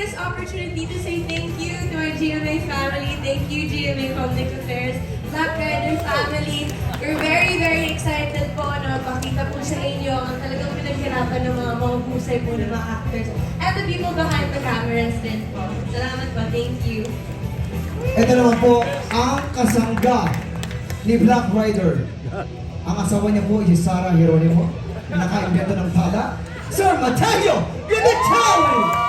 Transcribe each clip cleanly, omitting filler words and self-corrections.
this opportunity to say thank you to our GMA family. Thank you, GMA Public Affairs, Black Rider family. We're very, very excited po na makita po sa inyo ang talagang pinaghirapan ng mga mahusay po ng mga actors and the people behind the cameras din po. Salamat po. Thank you. Ito naman po ang kasangga ni Black Rider. Ang asawa niya po si Sarah Geronimo, na naka-invento ng pala, Sir Mateo Gunitawi!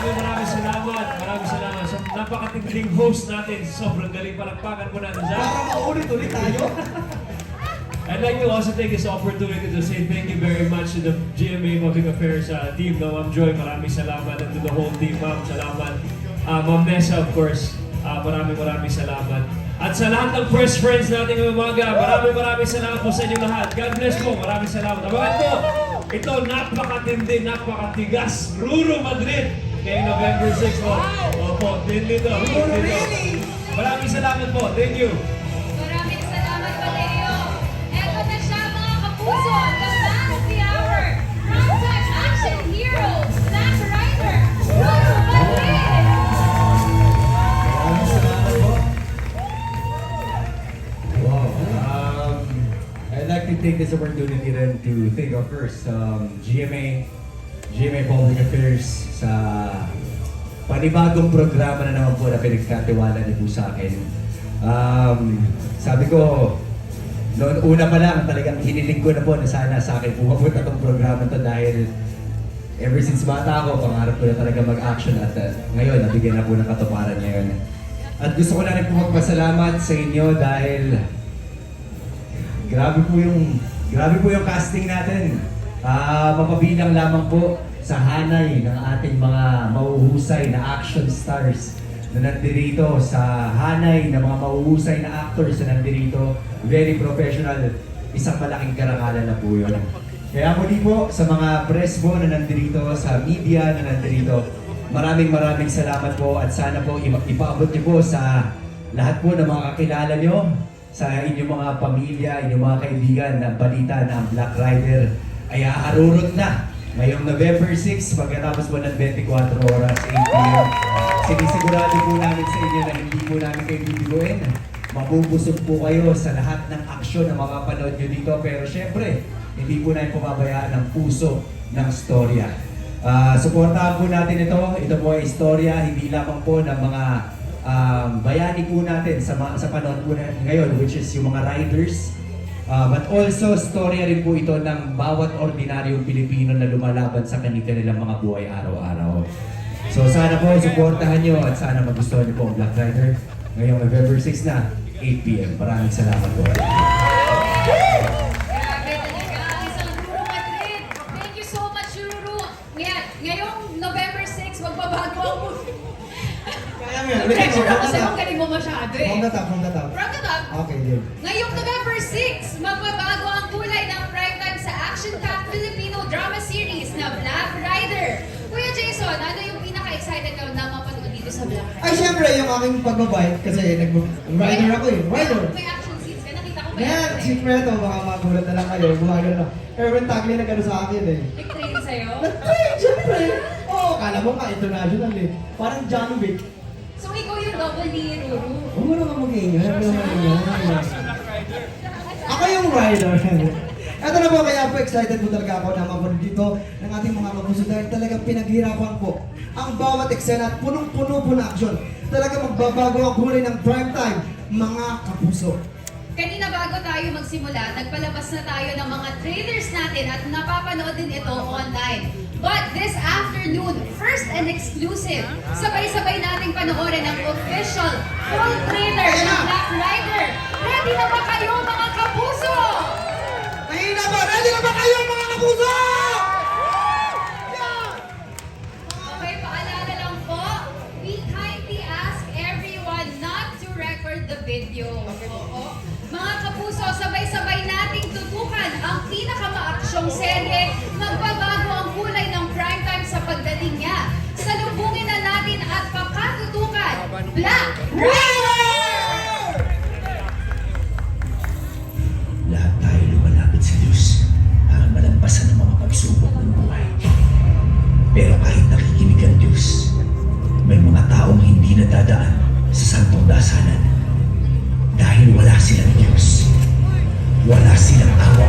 Maraming salamat. Maraming salamat sa napakatinding host natin. Sobrang galing, palakpakan po natin siya. Para maulit-ulit tayo. I'd like to also take this opportunity to say thank you very much to the GMA Public Affairs team. No, Ma'am Joy, maraming salamat. And to the whole team, Ma'am, salamat. Ma'am Nessa, of course, maraming salamat. At sa lahat ng press friends natin ngayong umaga, maraming salamat po sa inyo lahat. God bless po, maraming salamat. Abangan po, ito napakatindi, napakatigas, Ruro Madrid, ngayong November 6 po. Opo, din dito. Maraming salamat po, thank you. Maraming salamat po, Leo. Eto na siya, mga kapuso, the man of the hour, primetime action hero, Black Rider, Ruro Madrid! Maraming salamat po. Wow. I'd like to take this opportunity then to thank our first GMA Public Affairs sa panibagong programa na naman po na pinagkatiwala niyo po sa akin. Sabi ko, noon una pa lang talagang hiniling ko na po na sana sa akin pumapunta tong programa to dahil ever since bata ako, pangarap ko na talaga mag-action at ngayon, nabigyan na po ng katuparan ngayon. At gusto ko na rin po magpasalamat sa inyo dahil grabe po yung casting natin. Mapabilang lamang po sa hanay ng ating mga mahuhusay na action stars na nandirito, sa hanay ng mga mahuhusay na actors na nandirito. Very professional. Isang malaking karangalan na po yun. Kaya muli po sa mga press po na nandirito, sa media na nandirito, maraming salamat po at sana po ipaabot niyo po sa lahat po ng mga kakilala niyo, sa inyong mga pamilya, inyong mga kaibigan na balita na ang Black Rider ay aarurot na ngayong November 6 pagkatapos po ng 24 oras, 8 p.m. Sinisigurado po namin sa inyo na hindi po namin kayo bibiguin. Mabubusog po kayo sa lahat ng aksyon na makapanood nyo dito. Pero syempre, hindi po namin pumabayaan ang puso ng storya. Suportahan po natin ito. Ito po ay istorya, hindi lamang po ng mga bayani po natin sa panahon po na ngayon, which is yung mga riders. But also, storya rin po ito ng bawat ordinaryong Pilipino na lumalaban sa kanilang mga buhay araw-araw. So sana po, suportahan nyo at sana magustuhan nyo po ang Black Rider ngayong November 6 na, 8 p.m. Maraming salamat po. Grabe talaga, isang Ruro Madrid. Thank you so much, Ruro. Ngayong November 6, magbabago ang Kaya nga. pressure ako sa'yo, ang galing mo masyado eh. From the top. From the top. Okay, yun. Ngayong November 6, magbabago ang kulay ng primetime sa action-packed Filipino drama series na Black Rider. Kuya Jason, ano yung pinaka-excited ka na mapanood dito sa Black Rider? Ay, syempre, yung aking pagbabike, kasi rider ako eh. Rider. May action scenes ka, nakita ko ba Yan, secreto, baka magulat na lang kayo. Gumagano na. Erwin Tagley na gano'n sa akin eh. Nag-train sa'yo? Nag-train, syempre. Oo, kala mo ka, international eh. Parang John Wick. So ikaw yung double ni Ruru? Huwag mo naman mag-iingay. Ako yung rider. Ito na po, kaya po excited po talaga ako na mapanood dito ng ating mga kapuso dahil talagang pinaghirapan po ang bawat eksena at punong-puno po na aksyon. Talaga magbabago ang kulay ng primetime, mga kapuso. Kanina bago tayo magsimula, nagpalabas na tayo ng mga trailers natin at napapanood din ito online. But this afternoon, first and exclusive, sabay-sabay nating panoorin ang official full trailer ng Black Rider. Ready na ba kayo mga kapuso? Mahina ba? Ready na ba kayo mga kapuso? Okay, paalala lang po, we kindly ask everyone not to record the video. Oo. Mga kapuso, sabay-sabay nating tutukan ang pinakamaaksyong serye, magbabago ang kulay ng primetime sa pagdating niya. Salubungin na natin at pakatutukan, Black Rider! Lahat tayo lumalapit sa Diyos para malampasan ang mga nadadaan sa santong dasanan. Dahil wala silang Diyos. Wala silang awa.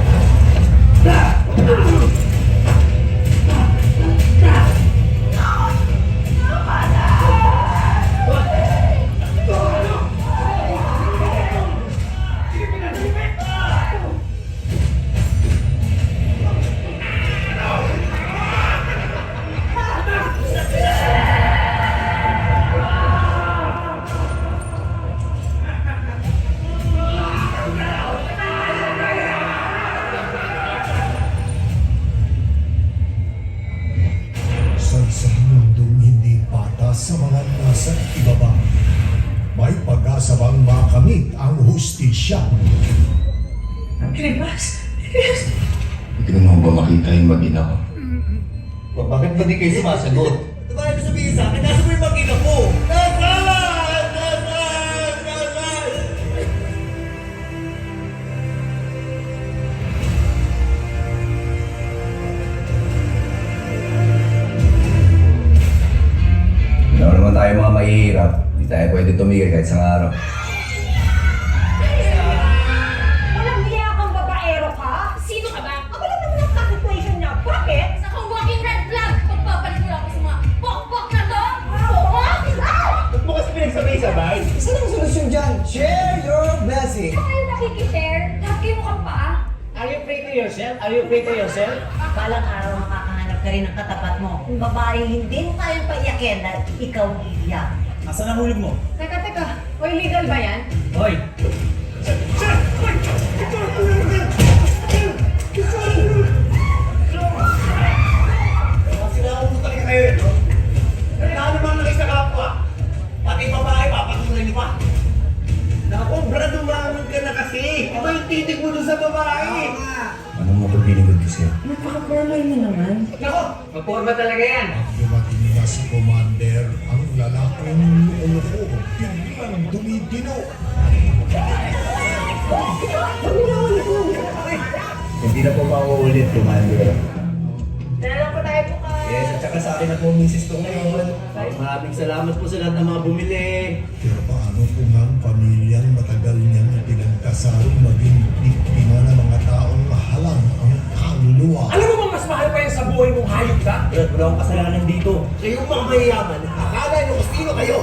Sa isang mundong hindi patas sa mga nasa ibaba, may pag-asa bang makamit ang hustisya? Hindi ko naman ba makita yung mag-ina ko? Bakit ba di kayo sumasagot? Bakit ko sabihin sa akin? Nasa mo yung mag-ina ko? Alam naman tayo mga mahihirap. Hindi tayo pwede tumigil kahit sa araw. Walang hiya kang babaero ka? Sino ka ba? Ako lang naman ang ka-situation niya. Bakit? Sa kang walking red flag, pagpapalit mo lang ako sa mga pok-pok na to! Ba't mo kasi pinagsabay-sabay? Saan ang solusyon dyan? Share your blessing. Saan kayo nakikishare? Lahat kayo mukhang paa. Are you free to yourself? Are you free to yourself? Balang araw makakahanap ka rin ng katapat mo. Kung babae hindi mo kayang paiyakin dahil ikaw iiyak. Asan ang hulog mo? Teka. Hoy, legal ba yan? Hoy! Sinaulo talaga kayo eh, no? Kailangan naman nakis sa kapwa. Pati babae, papatuloy niyo pa. Naku, brad, umamag ka na kasi. Iba yung titig mo dun sa babae. Anong mapagbilingod ko sa'yo? Napaka-formal mo naman. Naku, magporma talaga yan. Dumating na si Commander, ang lalaking lolo ko, biglang dumidino. Hindi na po mauulit, Commander. Dalawa pa tayo bukas. Yes, at saka sa akin na po misis ko ngayon. Maraming salamat po sa lahat ng mga bumili. Pero paano kung ang pamilyang matagal niyang pinagkasal maging biktima ng mga taong halang ang kaluluwa? Alam mo bang mas mahal pa yan sa buhay mong hayop ka? Kaya wala akong kasalanan dito. Kayong mga mayayaman, akala nyo kung sino kayo.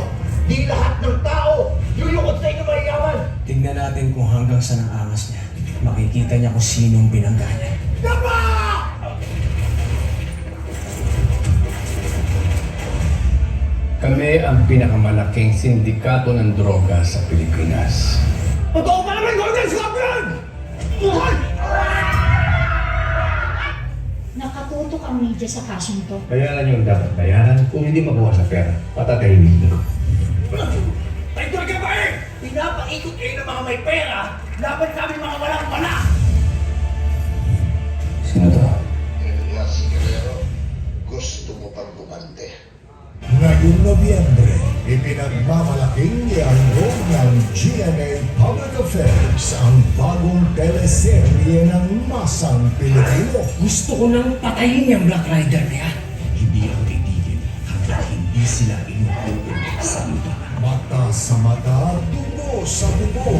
Di lahat ng tao lulukot sa inyo mayayaman. Tingnan natin kung hanggang saan ang angas niya. Makikita niya kung sinong binangga niya. Kami ang pinakamalaking sindikato ng droga sa Pilipinas. Totoo pa naman, Golden Scorpion! Nakatutok ang media sa kasong to. Bayaran yung dapat bayaran. Kung hindi makuha sa pera, patatayin nila. Tayo ka ba eh? Pinapaikot kayo ng mga may pera laban sa aming mga walang pala. Sino to? Elias Guerrero, gusto mo pang bumante? Ngayong Nobyembre, ipinagmamalaking iandong ng GMA Public Affairs ang bagong teleserye ng Masang Pilipino. Gusto ko nang patayin yung Black Rider niya. Hindi ako titigil hanggang hindi sila inukulong sa lupa. Mata sa mata, dugo sa dugo.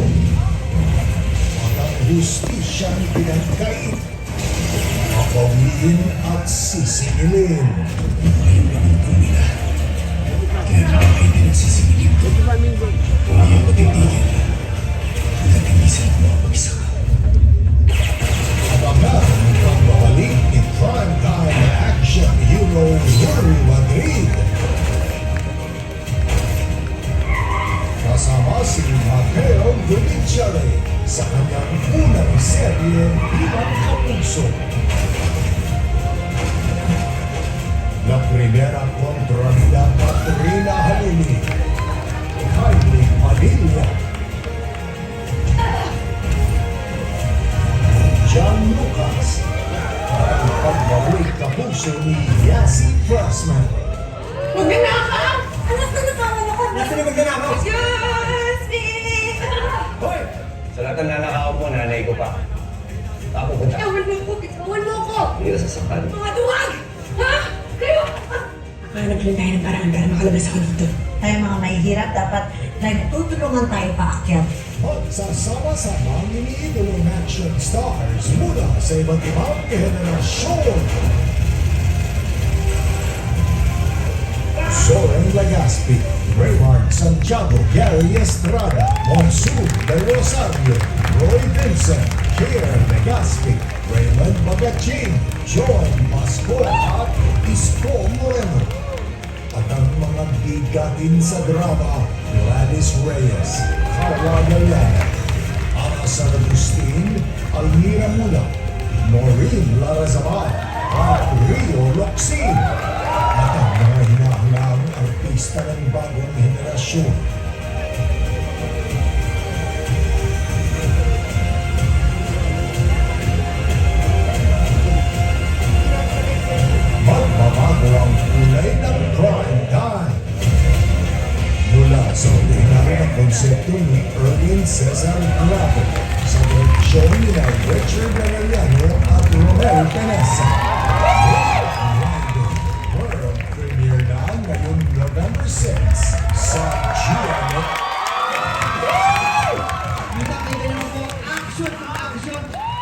At ang hustisyang pinagkait, papawiin at sisingilin. Ngayon lang ang pumila. Kaya nakakay din ang sisigilin ko. Kung hindi ako titigil, hanggang hindi sila kumapagsak. Abangan ang pagbabalik ni primetime action hero Yuri Madrid. Kasama si Mateo Gutierrez sa kanyang unang serye bilang kapuso. La Primera Contrarida Katrina Halili, Kylie Padilla, John Lucas, at ang pagbabalik kapuso ni Yassi Pressman. Magnanakaw! Anak na natawan ako. Nasaan yung magnanakaw? Diyos me! Hoy! Sa lahat ng nanakaw mo, nanay ko pa. Ako ko na. Bitawan mo ko! Hindi na sasaktan. Mga duwag! Ha? Kayo! Hanap lang tayo ng paraan para makalabas ako dito. tayo mga mahihirap, dapat nagtutulungan tayo paakyat. Magsasama-sama ang iniidolong action stars mula sa iba't ibang henerasyon. Soren Legaspi, Raymond Santiago, Gary Estrada, Monsoon Del Rosario, Roy Vincent, Kier Legaspi, Raymond Bagaching, John Pascual at Isko Moreno. At ang mga bigatin sa drama, Gladys Reyes, Carla Gallana, Arasar Agustin, Almira Mula, Maureen Larazabal, at Rio Locsin. At ang mga hinahangang artista ng bagong henerasyon. Magbabago ang kulay ng prime time. Mula sa ordinaryo na konsepto ni Erwin Cesar Bravo sa direksyon ni Richard Arellano at Romel Canessa. World premiere na ngayong November 6 sa GMA. Kita naman po, action,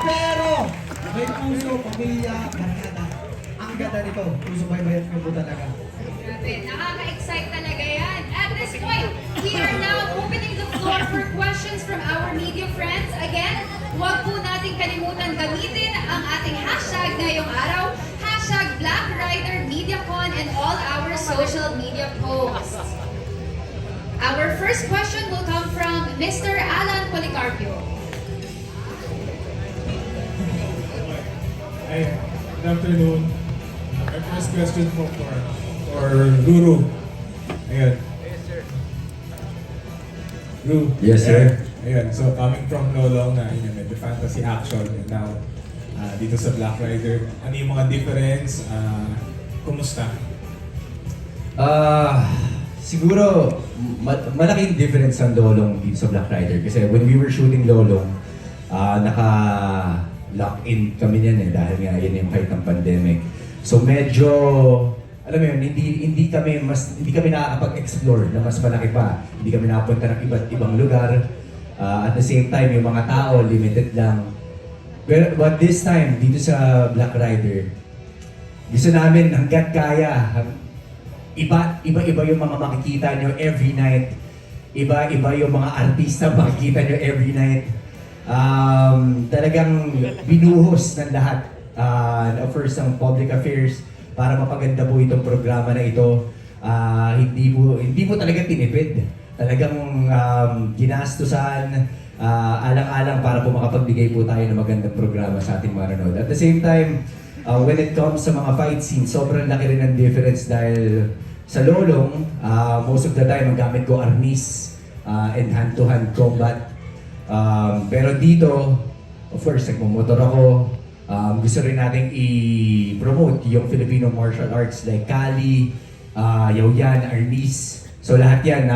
pero may puso, pamilya, barkada. Ang ganda nito, puso baybayan ko po talaga. Grabe, nakaka-excite talaga yan. At this point, we are now opening the floor for questions from our media friends. Again, huwag po natin kalimutan gamitin ang ating hashtag ngayong araw, hashtag Black Rider MediaCon and all our social media posts. Our first question will come from Mr. Alan Policarpio. Hi, good afternoon. My first question po for Ruru. Ayan. Ru. Yes, sir. Ayan, so coming from Lolong na yun, medyo fantasy action and now dito sa Black Rider, ano yung mga difference? Kumusta? Siguro, malaking difference ang Lolong dito sa Black Rider. Kasi when we were shooting Lolong, naka-lock-in kami niyan dahil nga yun yung height ng pandemic. So medyo, alam mo yun, hindi kami nakakapag-explore na mas malaki pa. Hindi kami nakapunta ng iba't ibang lugar. At the same time, yung mga tao, limited lang. But this time, dito sa Black Rider, gusto namin hanggat kaya, iba-iba yung mga makikita nyo every night. Iba-iba yung mga artista makikita nyo every night. Talagang binuhos ng lahat. First, ang public affairs para mapaganda po itong programa na ito. Hindi mo talaga tinipid. Talagang ginastusan, alang-alang para po makapagbigay po tayo ng magandang programa sa ating mga nanood. At the same time, when it comes sa mga fight scenes, sobrang laki rin ng difference dahil sa Lolong, most of the time ang gamit ko arnis and hand-to-hand combat. Pero dito, of course, nagmumotor ako. Gusto rin natin i-promote yung Filipino martial arts like Kali, Yaoyan, arnis. So lahat yan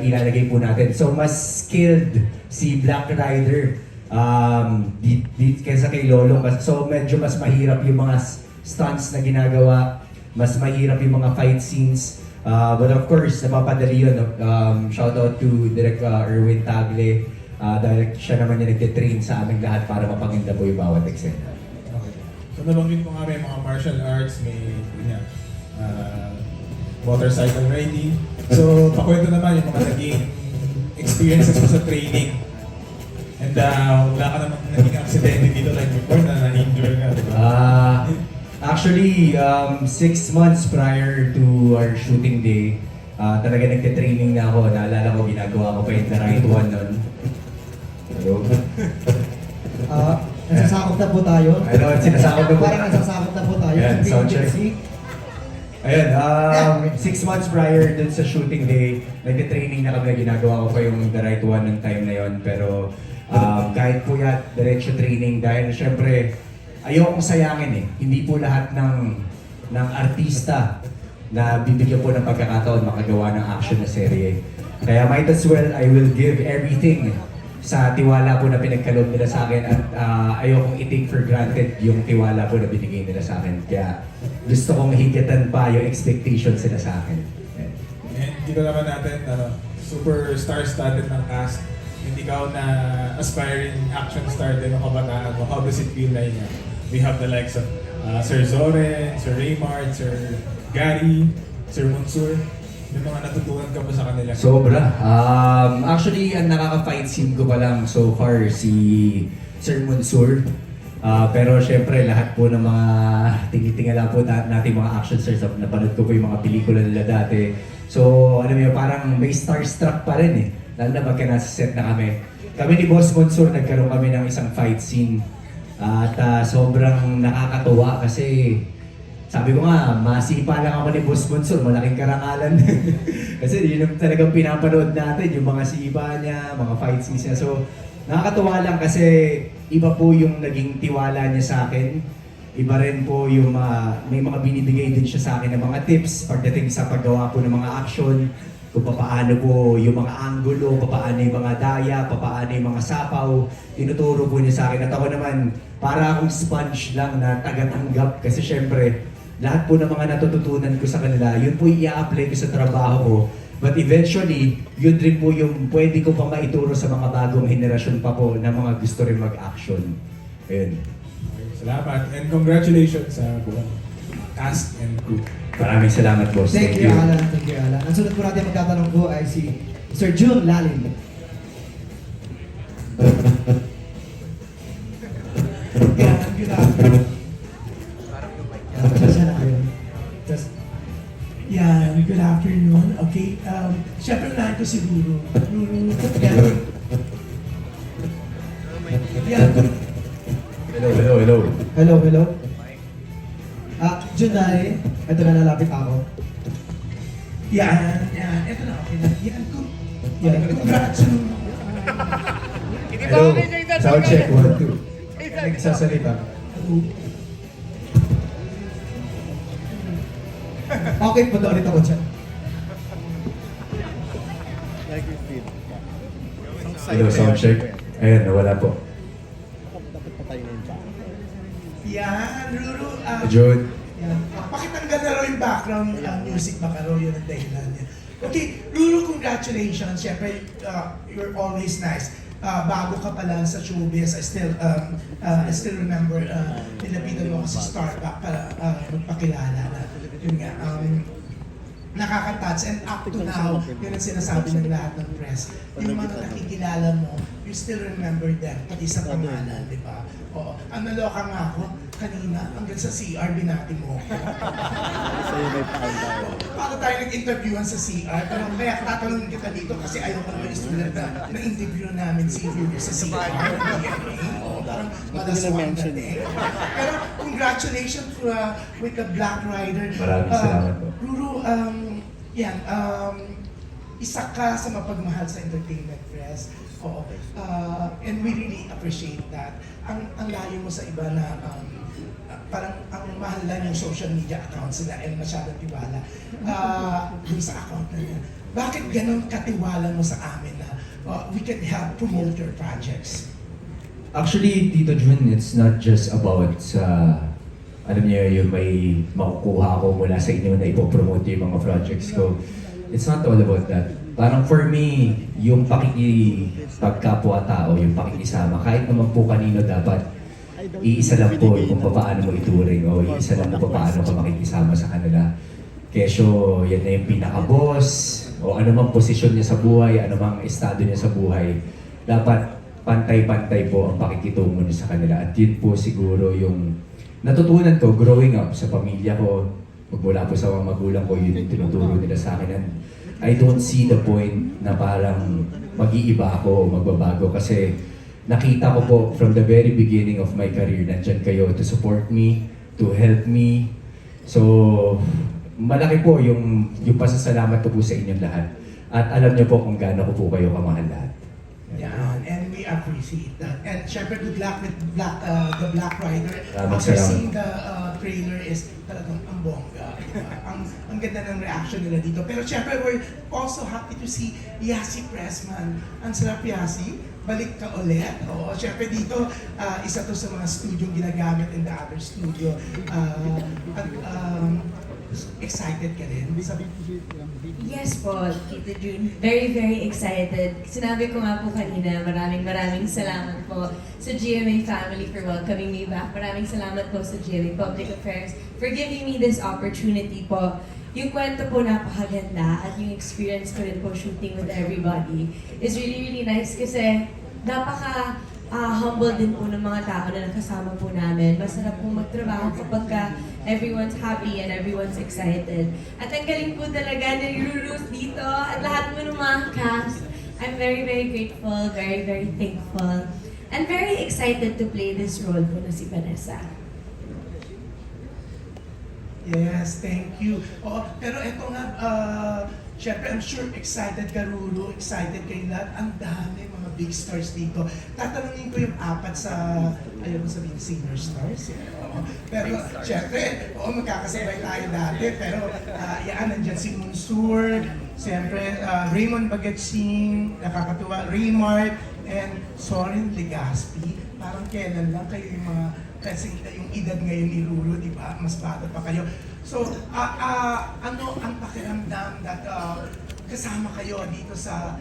ilalagay po natin. So mas skilled si Black Rider kaysa kay Lolong. So medyo mas mahirap yung mga stunts na ginagawa. Mas mahirap yung mga fight scenes. But of course, napapadali yun. Shout out to Direk Erwin Tagle. Dahil siya naman yung nagtitrain sa aming lahat para mapaganda po yung bawat eksena. Okay. So nabanggit mo nga may mga martial arts, may motorcycle riding. So pakwento naman yung mga naging experiences mo sa training. And wala ka naman naging aksidente dito like before na na-injure ka, di ba? Actually, 6 months prior to our shooting day, talaga nagte-training na ako. Naalala ko, ginagawa ko pa yung The Right One nun. Hello? Nasasakop na po tayo. Ano, sinasakop na po. Parang nasasakop na po tayo. Ayan, soundcheck. Ayun, 6 months prior dun sa shooting day, nagte-training na kami, ginagawa ko pa yung The Right One ng time na yon. Pero kahit po yan, diretso training dahil syempre, ayokong sayangin Hindi po lahat ng artista na bibigyan po ng pagkakataon makagawa ng action na serye. Kaya might as well, I will give everything sa tiwala po na pinagkaloob nila sa akin at ayokong i-take for granted yung tiwala po na binigay nila sa akin. Kaya gusto kong higatan pa yung expectations nila sa akin. And kita naman natin, super star-studded ng cast. Hindi ikaw na aspiring action star din ng kabataan mo. How does it feel like we have the likes of Sir Zoren, Sir Raymart, Sir Gary, Sir Monsur? May mga natutunan ka ba sa kanila? Sobra. Actually, ang nakaka-fight scene ko pa lang so far si Sir Monsur. Pero syempre, lahat po ng mga tinitingala po natin mga action stars, napanood ko po yung mga pelikula nila dati. So, alam mo parang may starstruck pa rin eh. Lalo na pagka nasa set na kami. Kami ni Boss Monsur, nagkaroon kami ng isang fight scene. At sobrang nakakatuwa kasi sabi ko nga, masipa lang ako ni Boss Monsur, malaking karangalan. Kasi yun yung talagang pinapanood natin, yung mga sipa niya, mga fight scenes niya. So, nakakatuwa lang kasi iba po yung naging tiwala niya sa akin. Iba rin po yung may mga binibigay din siya sa akin ng mga tips pagdating sa paggawa po ng mga action, kung paano po yung mga angulo, paano yung mga daya, paano yung mga sapaw, tinuturo po niya sa akin. At ako naman, para akong sponge lang na tagatanggap kasi syempre, lahat po ng mga natututunan ko sa kanila, yun po i-apply ko sa trabaho ko. But eventually, yun rin po yung pwede ko pa maituro sa mga bagong henerasyon pa po na mga gusto rin mag-action. Ayun. Salamat and congratulations sa buong cast and crew. Maraming salamat, boss. Thank you, Alan. Thank you, Alan. Ang sunod po natin magtatanong po ay si Sir June Lalim. Yeah, good afternoon. Yeah, good afternoon. Okay, syempre unahin ko si Ruru. Yeah. Hello. Hello. June Lalim. Ito na lalapit ako. Yan. Ito na, okay na. Congrats. Hello. Sound check, 1, 2. Nagsasalita. Okay, punta ulit ako dyan. Hello, sound check. Ayun, nawala po. Yan, Ruru. June. Yan. Pakitanggal na raw yung background music, baka raw yun ang dahilan niya. Okay, Ruru, congratulations. Siyempre, you're always nice. Bago ka pa lang sa showbiz, I still remember nilapitan mo ako sa Starbucks para magpakilala na yun nga, nakaka-touch and up to now, yun ang sinasabi ng lahat ng press. Yung mga nakikilala mo, you still remember them, pati sa pangalan, di ba? Oo. Ang naloka nga ako, kanina, hanggang sa CR, binati mo ako. Paano tayo nag-interviewan sa CR? Pero kaya tatanungin kita dito kasi ayaw ko naman isulat na-interview namin si Ruru sa CR. Oo, parang malaswang dati. Pero congratulations with the Black Rider. Maraming salamat po. Ruru, isa ka sa mapagmahal sa entertainment press. Oo. And we really appreciate that. Ang layo mo sa iba na parang ang mahal lang yung social media accounts nila and masyadong tiwala dun sa account na yan. Bakit ganun katiwala mo sa amin na we can help promote your projects? Actually, Tito Jun, it's not just about sa, alam niyo, yung may makukuha ako mula sa inyo na ipopromote yung mga projects ko. It's not all about that. Parang for me, yung pakikipagkapwa-tao, yung pakikisama, kahit naman po kanino dapat, iisa lang po kung paano mo ituring o iisa lang po paano ka makikisama sa kanila. Kesyo, yan na yung pinaka-boss o anumang posisyon niya sa buhay, anumang estado niya sa buhay. Dapat pantay-pantay po ang pakikitungo niya sa kanila. At yun po siguro yung natutunan ko growing up sa pamilya ko, magmula po sa mga magulang ko, yun yung tinuturo nila sa akin. And I don't see the point na parang mag-iiba ako o magbabago kasi nakita ko po from the very beginning of my career, nandyan kayo to support me, to help me. So, malaki po yung pasasalamat ko po sa inyong lahat. At alam niyo po kung gaano ko po kayo kamahal lahat. Yan, and we appreciate that. And syempre, good luck with the Black Rider. Salamat, After salamat. seeing the trailer is talagang ang bongga. Ang ganda ng reaction nila dito. Pero syempre, we're also happy to see Yasi Pressman. Ang sarap, Yasi. Balik ka ulit. Oo, syempre dito, isa to sa mga studio ginagamit in the other studio. excited ka rin? Yes po, Tito June. Very, very excited. Sinabi ko nga po kanina, maraming salamat po sa GMA family for welcoming me back. Maraming salamat po sa GMA Public Affairs for giving me this opportunity po. Yung kwento po napakaganda at yung experience ko rin po shooting with everybody is really, really nice kasi humble din po ng mga tao na nakasama po namin. Masarap po magtrabaho kapag everyone's happy and everyone's excited. At ang galing po talaga na Ruru's dito at lahat po ng mga cast. I'm very, very grateful, very, very thankful, and very excited to play this role po na si Vanessa. Yes, thank you. Oo, pero eto nga, syempre I'm sure excited ka, Ruru, excited kayo lahat. Ang dami mga big stars dito. Tatanungin ko yung apat sa, ayaw mo sabihin, senior stars. Oo. Pero syempre, magkakasabay tayo dati. Pero yan, nandyan si Monsur, syempre Raymond Bagatsing, nakakatuwa, Raymart, and Soren Legaspi. Parang kailan lang kayo yung mga, kasi yung edad ngayon ni Ruru, di ba? Mas bata pa kayo. So, ano ang pakiramdam that kasama kayo dito sa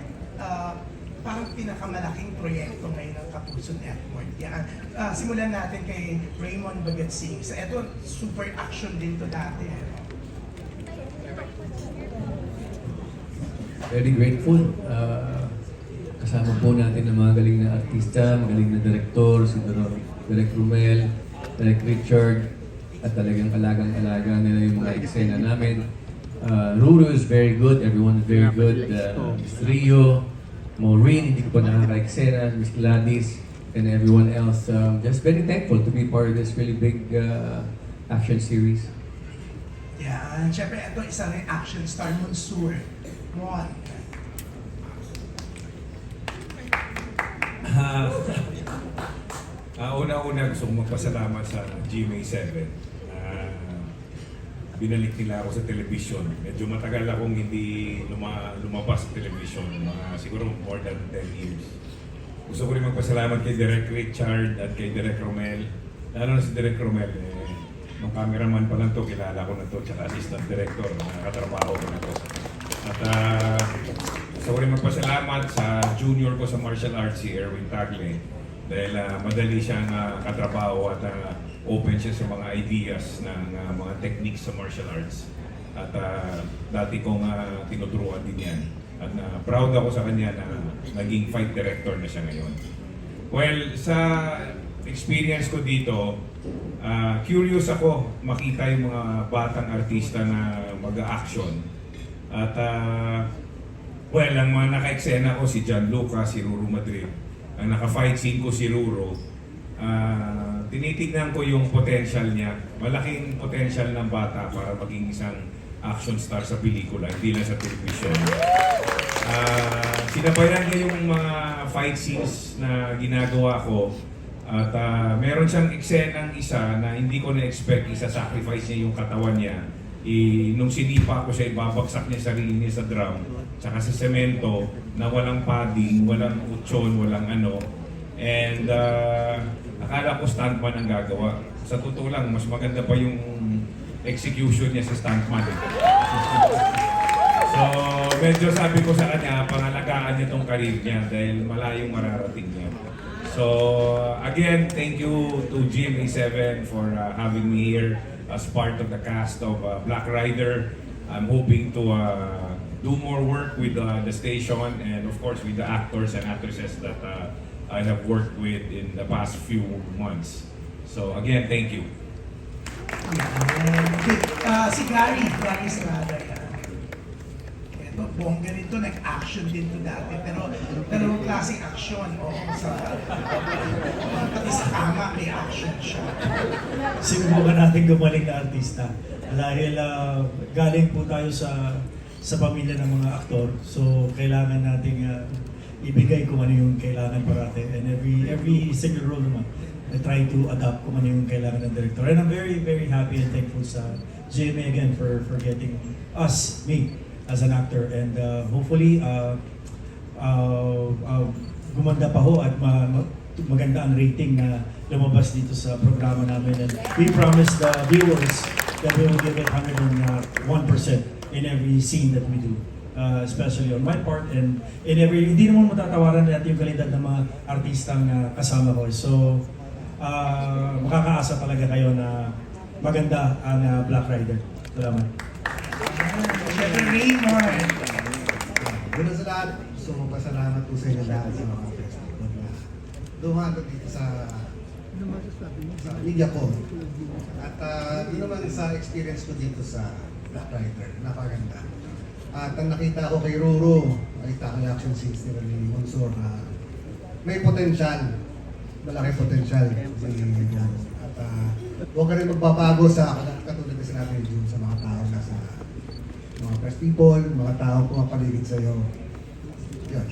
parang pinakamalaking proyekto ngayon ng Kapuson Effort? Yan. Simulan natin kay Raymond Bagatsing. So, ito, super action din to dati. Very grateful. Kasama po natin ang mga galing na artista, magaling na direktor, si Direk Romel, Direk Richard, at talagang alagang-alaga nila yung mga eksena namin. Ruru is very good, everyone is very good. Miss Rio, Maureen, hindi ko pa nakaka-eksena, Miss Gladys, and everyone else. Just very thankful to be part of this really big action series. Yan. Siyempre, ito isa rin action star, Monsur. Mon. Una-una gusto kong magpasalamat sa GMA7. Binalik nila ako sa television. Medyo matagal akong hindi lumabas sa television. Siguro more than 10 years. Gusto ko rin magpasalamat kay Direk Richard at kay Direk Romel. Lalo na si Direk Romel. Nung cameraman pa lang to, kilala ko na to. Tsaka assistant director, nakatrabaho ko na to. At gusto ko rin magpasalamat sa junior ko sa martial arts, si Erwin Tagle. Dahil madali siyang katrabaho at open siya sa mga ideas ng mga techniques sa martial arts. At dati kong tinuturuan din yan. At proud ako sa kanya na naging fight director na siya ngayon. Well, sa experience ko dito, curious ako makita yung mga batang artista na mag-action. At well, ang mga naka-eksena ko si Gianluca, si Ruru Madrid. Ang naka-fight scene ko si Ruru. Tinitignan ko yung potential niya. Malaking potential ng bata para maging isang action star sa pelikula, hindi lang sa television. Sinabayan niya yung mga fight scenes na ginagawa ko. At meron siyang eksenang isa na hindi ko na-expect, isa-sacrifice niya yung katawan niya. Nung sinipa ko siya, ibabagsak niya sarili niya sa drum, tsaka sa semento, na walang padding, walang utson, walang ano. And akala ko stuntman ang gagawa. Sa totoo lang, mas maganda pa yung execution niya sa stuntman. So, medyo sabi ko sa kanya, pangalagaan niya tong career niya dahil malayong mararating niya. So, again, thank you to GMA7 for having me here as part of the cast of Black Rider. I'm hoping to do more work with the station and of course with the actors and actresses that I have worked with in the past few months. So again, thank you. Si Gary Estrada yan. Ito, bongga rin to, nag-action din to dati, pero klaseng action. Pati sa kama, may action siya. Sinubukan natin gumaling na artista. Dahil galing po tayo sa pamilya ng mga aktor. So, kailangan nating ibigay kung ano yung kailangan parate. And every single role naman, I try to adapt kung ano yung kailangan ng director. And I'm very, very happy and thankful sa GMA again for getting me, as an actor. And hopefully, gumanda pa ho at maganda ang rating na lumabas dito sa programa namin. And we promise the viewers that we will give it 101% in every scene that we do. Especially on my part and in every, hindi naman matatawaran natin yung kalidad ng mga artistang kasama ko. So, makakaasa talaga kayo na maganda ang Black Rider. Salamat. Siyempre, Raymond. Una sa lahat, gusto ko pasalamat po sa inyo lahat sa mga festival na dumagat dito sa media ko. At doon naman sa experience ko dito sa Black Rider, napaganda. At ang nakita ko kay Ruru, nakita ko yung action scenes ni Ronnie Monsor na may potential, malaki potential si John. At huwag ka rin magbabago sa katulad na sinabi ni June sa mga tao na sa mga press people, mga tao pumapaligid sa'yo. Yun.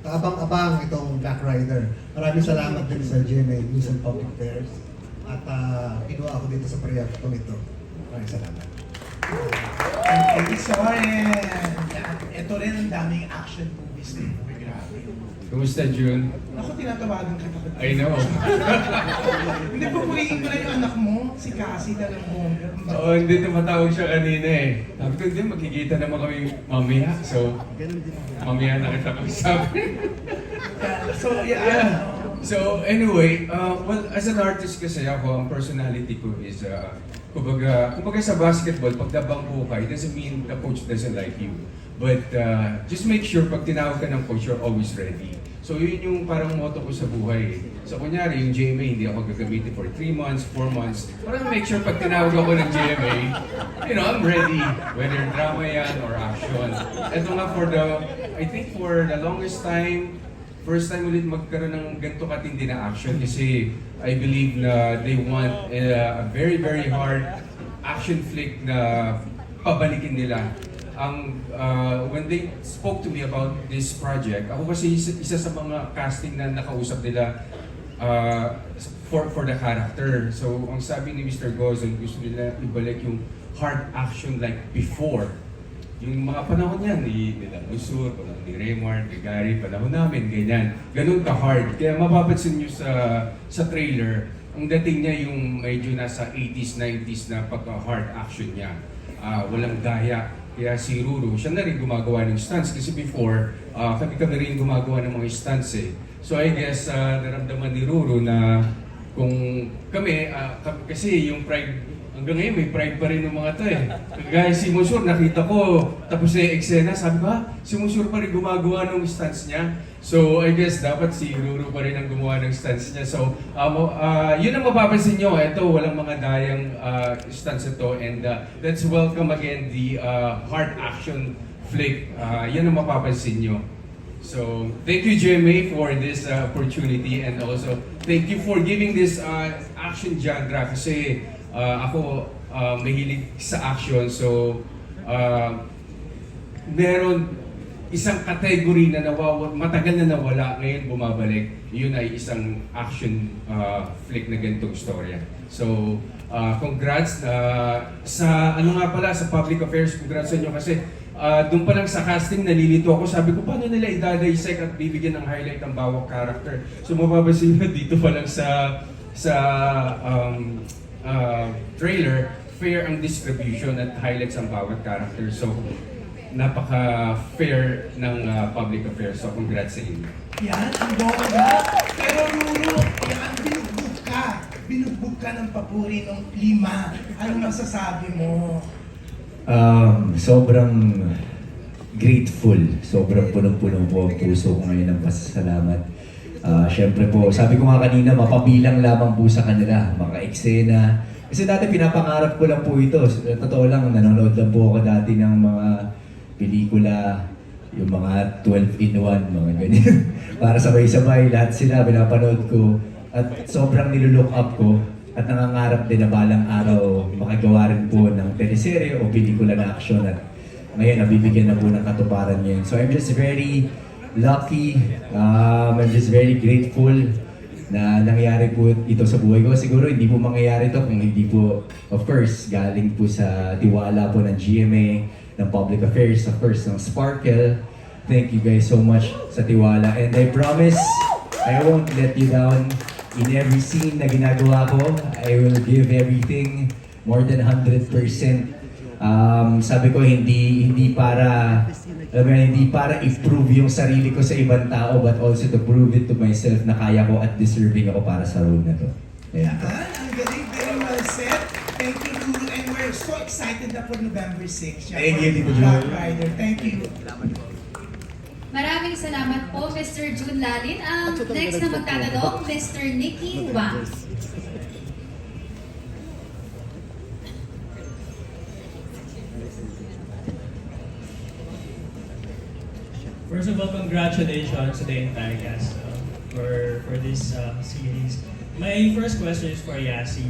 Kaabang-abang itong Black Rider. Maraming salamat din sa GMA News and Public Affairs. At kinuha ako dito sa proyektong ito. Maraming salamat. Thank you, Soren. Ito rin ang daming action movies dito. Grabe. Kumusta, June? Ako, tinatawagan ka pa. I know. Hindi, pupurihin mo na yung anak mo, si Cassie na lang mo. Oo, hindi tumatawag siya kanina eh. Sabi ko, hindi, magkikita naman kami mamaya. So, mamaya na kita sabi. So, yeah. So, anyway, well, as an artist kasi ako, ang personality ko is, kumbaga sa basketball, pag nabangko ka, it doesn't mean the coach doesn't like you. But just make sure pag tinawag ka ng coach, you're always ready. So yun yung parang motto ko sa buhay. So kunyari, yung GMA, hindi ako gagamitin for 3 months, 4 months. Parang make sure pag tinawag ako ng GMA, you know, I'm ready. Whether drama yan or action. Ito nga I think for the longest time, first time ulit magkaroon ng ganito katindi na action kasi I believe na they want a very, very hard action flick na pabalikin nila. When they spoke to me about this project, ako kasi isa sa mga casting na nakausap nila for the character. So, ang sabi ni Mr. Gozon, gusto nila ibalik yung hard action like before. Yung mga panahon yan, nila Lusur, panahon ni Raymond, ni Gary, panahon namin, ganyan. Ganun ka-hard. Kaya mapapansin nyo sa trailer, ang dating niya yung medyo nasa 80s, 90s na pagka-hard action niya. Walang gaya. Kaya si Ruru, siya na rin gumagawa ng stunts kasi before, kami rin gumagawa ng mga stunts eh. So I guess, naramdaman ni Ruru na kung kami, kasi yung pride, hanggang ngayon may pride pa rin ng mga to eh. Kaya si Monsur, nakita ko, tapos na eksena, sabi ko, si Monsur pa rin gumagawa ng stunts niya. So I guess dapat si Ruru pa rin ang gumawa ng stunts niya. So yun ang mapapansin nyo, ito walang mga dayang stunts ito and let's welcome again the hard action flick. Yan ang mapapansin nyo. So thank you GMA for this opportunity and also thank you for giving this action genre kasi ako mahilig sa action so meron isang category na matagal na nawala, ngayon bumabalik. Yun ay isang action flick na ganitong storya. So, congrats sa sa public affairs, congrats sa inyo kasi doon pa lang sa casting nalilito ako. Sabi ko, paano nila idadisect at bibigyan ng highlight ang bawat character? So, mapapansin nyo dito pa lang sa trailer, fair ang distribution at highlights ang bawat character. So, napaka-fair ng public affairs. So, congrats sa inyo. Yan, ang bongga. Pero Ruru, yan, binugbog ka ng papuri ng 5. Ano masasabi mo? Sobrang grateful. Sobrang punong-puno po ang puso ko ngayon ng pasasalamat. Siyempre po, sabi ko nga kanina, mapabilang lamang po sa kanila, mga eksena. Kasi dati pinapangarap ko lang po ito. Totoo lang, nanonood lang po ako dati ng mga pelikula, yung mga 12-in-1, mga ganyan. Para sabay-sabay, lahat sila pinapanood ko. At sobrang nilulook up ko at nangangarap din na balang araw makagawa rin po ng teleserye o pelikula na action at ngayon nabibigyan na po ng katuparan ngayon. So I'm just very lucky, I'm just very grateful na nangyari po ito sa buhay ko. Siguro hindi po mangyayari ito kung hindi po, of course, galing po sa tiwala po ng GMA, ng public affairs, of course, ng Sparkle. Thank you guys so much sa tiwala. And I promise, I won't let you down in every scene na ginagawa ko. I will give everything more than 100%. Sabi ko hindi para hindi para i-prove yung sarili ko sa ibang tao, but also to prove it to myself na kaya ko at deserving ako para sa role na to. Ayan. Ang galing, very well said. Thank you, Lulu. And we're so excited na for November 6. Thank you, Tito Black Jun. Rider. Thank you. Maraming salamat po, Mr. Jun Lalin. Ang next na magtatanong, Mr. Nicky Wang. First of all, congratulations to the entire cast for this series. My first question is for Yasi.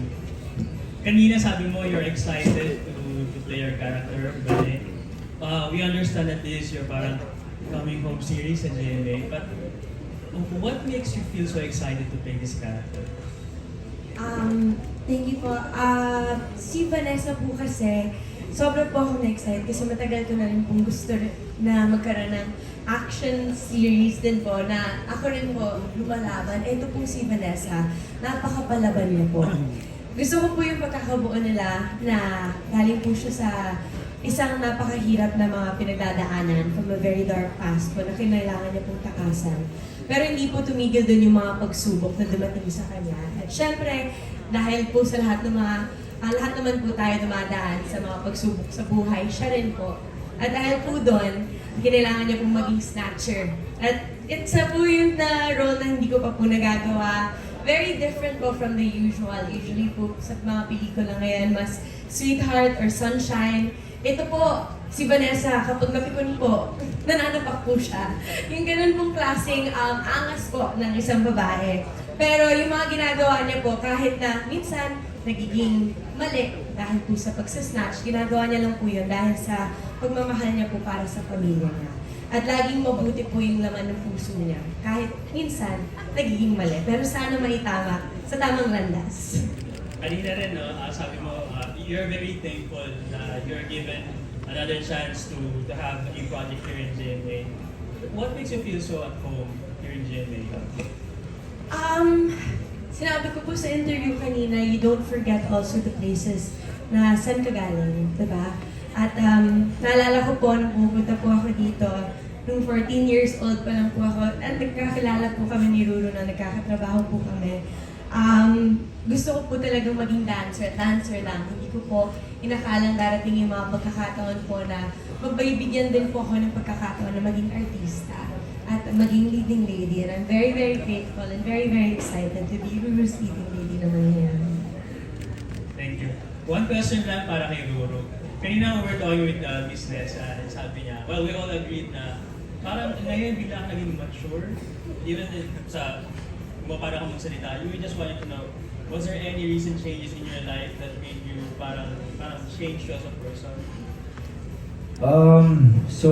Kanina sabi mo you're excited to play your character, but we understand that this is your parang coming home series sa GMA, but what makes you feel so excited to play this character? Thank you po. Si Vanessa po kasi, sobrang po ako na-excited kasi matagal ko na rin pong gusto na magkaroon ng action series din po na ako rin po lumalaban. Ito po si Vanessa, napakapalaban niya po. Gusto ko po yung pagkakabuo nila na galing po siya sa isang napakahirap na mga pinagdadaanan from a very dark past po na kinailangan niya pong takasan. Pero hindi po tumigil dun yung mga pagsubok na dumating sa kanya. At syempre, dahil po sa lahat ng mga, lahat naman po tayo dumadaan sa mga pagsubok sa buhay, siya rin po. At dahil po doon, kinailangan niya pong maging snatcher. At it's a po yung na role na hindi ko pa po nagagawa. Very different po from the usual. Usually po sa mga pelikula ngayon, mas sweetheart or sunshine. Ito po, si Vanessa, kapag napikon po, nananapak po siya. Yung ganun pong klaseng angas po ng isang babae. Pero yung mga ginagawa niya po, kahit na minsan nagiging mali dahil po sa pagsasnatch, ginagawa niya lang po yun dahil sa pagmamahal niya po para sa pamilya niya. At laging mabuti po yung laman ng puso niya. Kahit minsan, nagiging mali. Pero sana maitama sa tamang landas. Kanina rin, no, sabi mo, you're very thankful na you're given another chance to have a project here in GMA. What makes you feel so at home here in GMA? Sinabi ko po sa interview kanina, you don't forget also the places na saan ka galing, diba? At naalala ko po, nung pupunta po ako dito, nung 14 years old pa lang po ako, at nagkakilala po kami ni Ruru na nagkakatrabaho po kami. Gusto ko po talagang maging dancer lang. Hindi ko po inakalang darating yung mga pagkakataon po na magbibigyan din po ako ng pagkakataon na maging artista at maging leading lady. And I'm very, very grateful and very, very excited to be Ruru's leading lady naman ngayon. Thank you. One question lang para kay Ruru. Kanina we were talking with Miss Nessa and sabi niya, well, we all agreed na parang ngayon bigla ka naging mature. Even sa para ka magsalita, we just wanted to know, was there any recent changes in your life that made you parang change you as a person? So,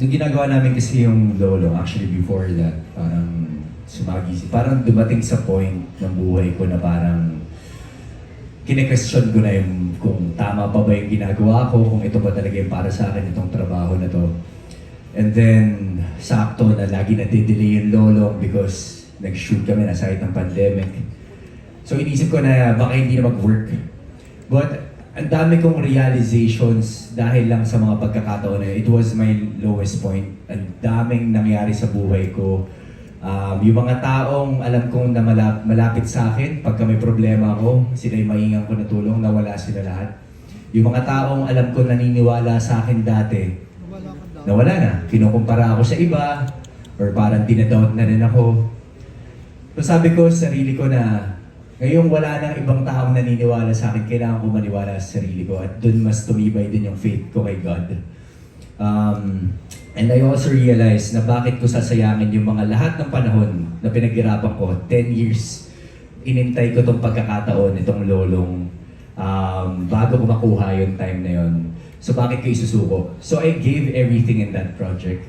yung ginagawa namin kasi yung lolo, actually before that, parang dumating sa point ng buhay ko na parang kine-question ko na yung kung tama pa ba yung ginagawa ko, kung ito ba talaga yung para sa akin itong trabaho na to. And then, sakto na lagi na-delay yung lolo because nag-shoot kami na side ng pandemic. So inisip ko na baka hindi na mag-work. But ang dami kong realizations dahil lang sa mga pagkakataon na it was my lowest point. Ang daming nangyari sa buhay ko. Yung mga taong alam kong na malapit sa akin, pagka may problema ako, sila yung maingang ko na tulong, nawala sila lahat. Yung mga taong alam ko naniniwala sa akin dati, nawala na. Kinukumpara ako sa iba, or parang dinadoubt na rin ako. So sabi ko sa sarili ko na ngayong wala nang ibang taong naniniwala sa akin, kailangan ko maniwala sa sarili ko at dun mas tumibay din yung faith ko kay God. And I also realized na bakit ko sasayangin yung mga lahat ng panahon na pinaghirapan ko, 10 years, inintay ko tong pagkakataon, itong lolong, bago ko makuha yung time na yon. So bakit ko isusuko? So I gave everything in that project.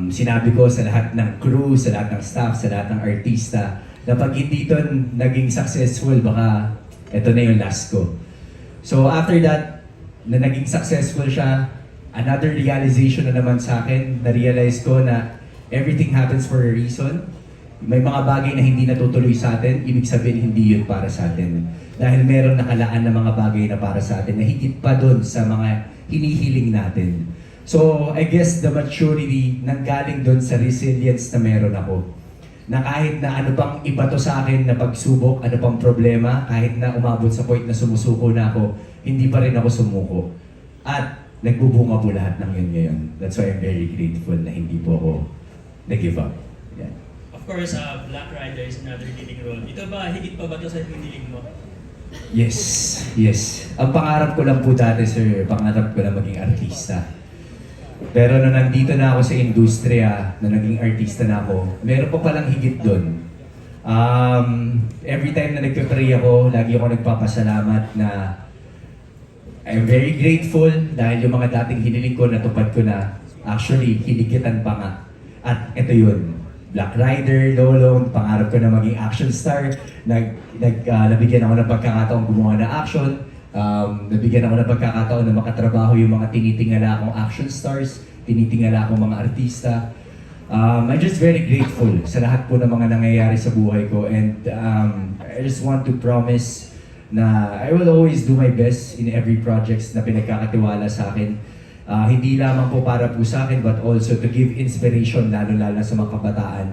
Sinabi ko sa lahat ng crew, sa lahat ng staff, sa lahat ng artista, na pag hindi ito naging successful, baka ito na yung last ko. So after that, na naging successful siya, another realization na naman sa akin, na-realize ko na everything happens for a reason. may mga bagay na hindi natutuloy sa atin, ibig sabihin hindi yun para sa atin. Dahil meron nakalaan na mga bagay na para sa atin na higit pa doon sa mga hinihiling natin. So, I guess the maturity nanggaling doon sa resilience na meron ako. Na kahit na ano pang iba to sa akin na pagsubok, ano pang problema, kahit na umabot sa point na sumusuko na ako, hindi pa rin ako sumuko. At nagbubunga po lahat ng yun ngayon. That's why I'm very grateful na hindi po ako nag-give up. Yeah. Of course, Black Rider is another leading role. Ito ba, higit pa ba ito sa hinihiling mo? Yes, yes. Ang pangarap ko lang po dati, sir, pangarap ko lang maging artista. Pero nung nandito na ako sa industriya, na naging artista na ako, meron pa palang higit doon. Every time na nagpe-pray ako, lagi ako nagpapasalamat na I'm very grateful dahil yung mga dating hiniling ko, natupad ko na. Actually, hinigitan pa nga. At ito yun, Black Rider, Lolo, pangarap ko na maging action star. Nabigyan ako ng pagkakataong gumawa ng action. Nabigyan ako ng pagkakataon na makatrabaho yung mga tinitingala akong action stars, tinitingala akong mga artista. I'm just very grateful sa lahat po ng mga nangyayari sa buhay ko, and I just want to promise na I will always do my best in every projects na pinagkakatiwala sa akin. Hindi lamang po para po sa akin, but also to give inspiration lalo-lalo sa mga kabataan.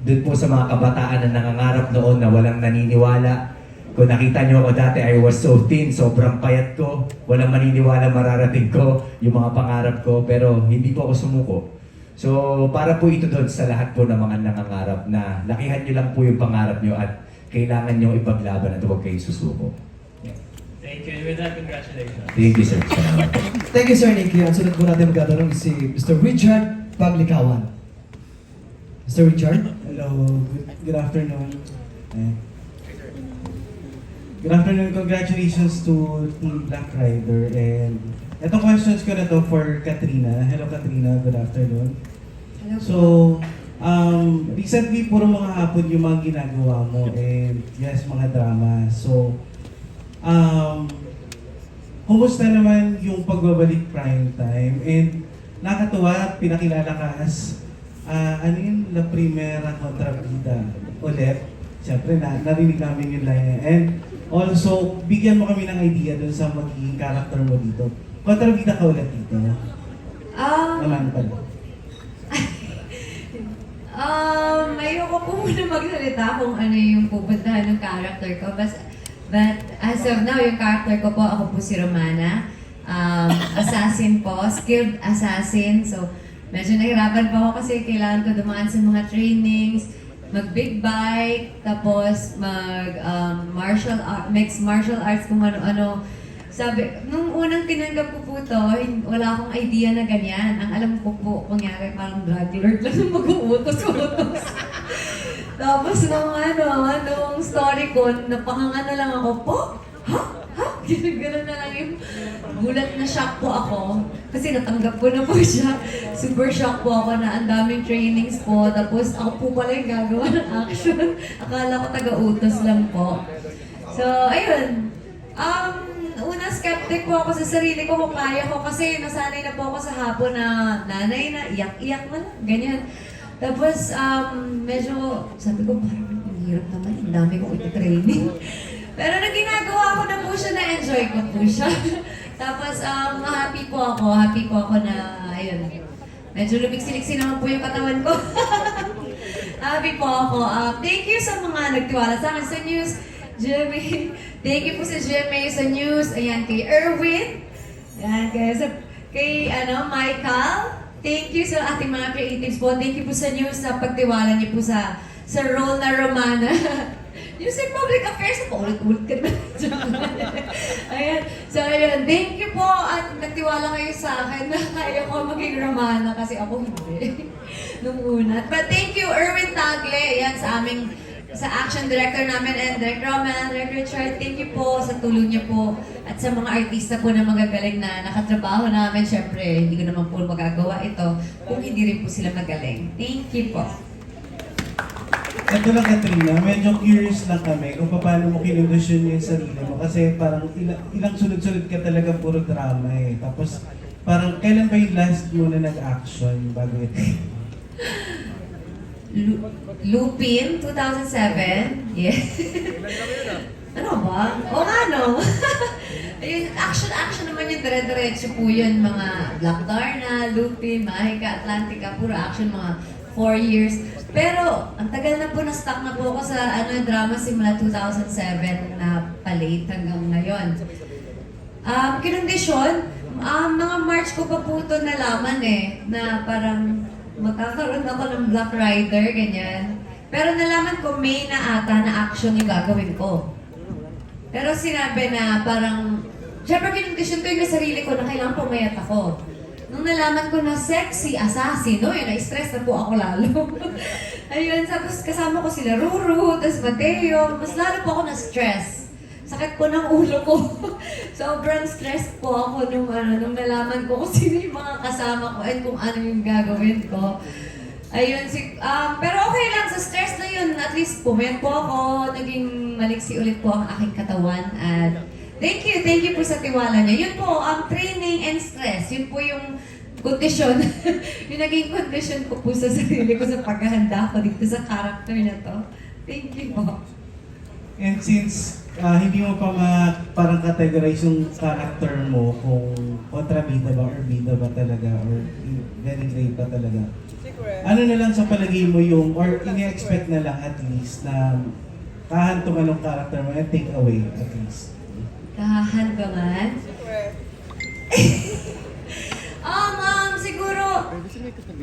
Doon po sa mga kabataan na nangangarap noon na walang naniniwala. Kung nakita niyo ako dati, I was so thin, sobrang payat ko. Walang maniniwala mararating ko yung mga pangarap ko, pero hindi po ako sumuko. So, para po ito doon sa lahat po ng mga nangangarap na lakihan niyo lang po yung pangarap niyo at kailangan niyo ipaglaban at huwag kayong susuko. Thank you. And with that, congratulations. Thank you, sir. Thank you, Sir Nicky. Ang sunod po natin magtatanong si Mr. Richard Paglikawan. Mr. Richard? Hello, good afternoon. Good afternoon, congratulations to Team Black Rider. And itong questions ko na to for Katrina. Hello Katrina, good afternoon. Hello. So, recently puro mga hapon yung mga ginagawa mo, and yes, mga drama. So, kumusta naman yung pagbabalik prime time? And nakatuwa, pinakilala ka as La Primera Kontrabida ulit. Siyempre, narinig namin yung line. And also, bigyan mo kami ng idea dun sa magiging character mo dito. Kontrabida ka ulit dito. Naman pala. Ayoko po muna magsalita kung ano yung pupuntahan ng character ko. But as of now, yung character ko po, ako po si Romana. Assassin po, skilled assassin. So, medyo nahirapan po ako kasi kailangan ko dumaan sa mga trainings, mag-big bike, tapos mixed martial arts, kung ano-ano. Sabi, nung unang tinanggap ko po to, wala akong idea na ganyan. Ang alam ko po, kunyari parang drug lord lang na mag-uutos-utos. Tapos nung story ko, napakanga na lang ako, po? Ha? Gano'n na lang yung gulat na shock po ako. Kasi natanggap ko na po siya. Super shock po ako na ang daming trainings po. Tapos ako po pala yung gagawa ng action. Akala ko taga-utos lang po. So, ayun. Una, skeptic po ako sa sarili ko kung kaya ko. Kasi nasanay na po ako sa hapon na nanay na iyak-iyak na lang. Ganyan. Tapos, medyo, sabi ko, parang ang hirap naman. Ang dami ko iti-training. Pero nang ginagawa ko na po siya, na-enjoy ko po siya. Tapos, happy po ako na, ayun, medyo lumiksi-liksi naman po yung katawan ko. Happy po ako. Thank you sa mga nagtiwala sa akin sa news. Jimmy, thank you po sa Jimmy sa news. Ayan, kay Erwin. Ayan, kay Michael. Thank you sa ating mga creatives po. Thank you po sa news, sa pagtiwala niyo po sa role na Romana. Yung sa public affairs, paulit-ulit ka naman. Ayan. So, ayun. Thank you po at nagtiwala kayo sa akin na kaya ko maging Romana kasi ako hindi. Nung una. But thank you, Erwin Tagle. Ayan, sa action director namin and Direk Roman, Direk Richard. Thank you po sa tulong niyo po at sa mga artista po na magagaling na nakatrabaho namin. Siyempre, hindi ko naman po magagawa ito kung hindi rin po sila magaling. Thank you po. Ito lang Katrina, medyo curious lang kami kung paano mo kinondisyon yung sarili mo kasi parang ilang sunod-sunod ka talaga puro drama eh. Tapos parang kailan ba yung last mo na nag-action bago ito? Lupin, 2007. Yeah. Ano ba? O nga, no? Ayun, action naman yung dire-diretso po yun. Mga Black Darna, Lupin, Mahika, Atlantica, puro action, mga 4 years. Pero, ang tagal na po na-stuck na po ako sa drama simula 2007 na palate hanggang ngayon. Kinondisyon, mga March ko pa po ito nalaman na parang magkakaroon ako ng Black Rider, ganyan. Pero nalaman ko May na ata na action yung gagawin ko. Pero sinabi na parang, syempre kinondisyon ko yung sarili ko na kailangan pumayat ako. Nung nalaman ko na sexy assassin, na-stress na po ako lalo. Ayun, tapos kasama ko sila Ruru, tapos Mateo, mas lalo po ako na-stress. Sakit po ng ulo ko. Sobrang stress po ako nung nalaman ko kung sino yung mga kasama ko at kung ano yung gagawin ko. Ayun, pero okay lang sa stress na yun. At least pumayat po ako, naging maliksi ulit po ang aking katawan. At thank you po sa tiwala niya. Yun po, ang training and stress, yun po yung kondisyon. Yung naging kondisyon ko po sa sarili ko sa paghahanda ko dito sa character na to. Thank you po. And since hindi mo pa parang categorize yung character mo kung kontrabida ba or bida ba talaga or very great ba talaga, ano na lang sa palagay mo yung, or ini-expect na lang at least na kahantungan ng character mo and take away at least? Kahantungan? Siguro,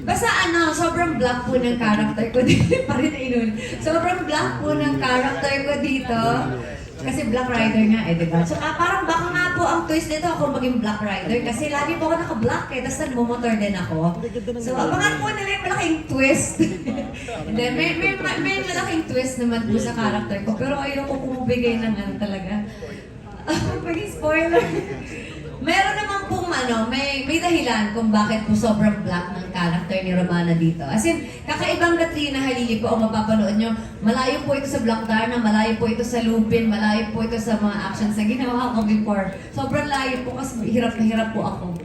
basta sobrang black po ng character ko dito. Sobrang black po ng character ko dito. Kasi Black Rider nga diba? So parang baka nga po ang twist nito ako maging Black Rider kasi lagi po ako naka-black tapos nagmumotor din ako. So abangan po nila yung malaking twist. And then may malaking twist naman po sa character ko pero ayoko pumubigay ng talaga. Paging spoiler. Meron naman pong may dahilan kung bakit po sobrang black ng character ni Romana dito. As in, kakaibang Katrina Halili po ang mapapanood nyo. Malayo po ito sa Black Darna, malayo po ito sa Lupin, malayo po ito sa mga actions na ginawa ko before. Sobrang layo po kasi hirap na hirap po ako.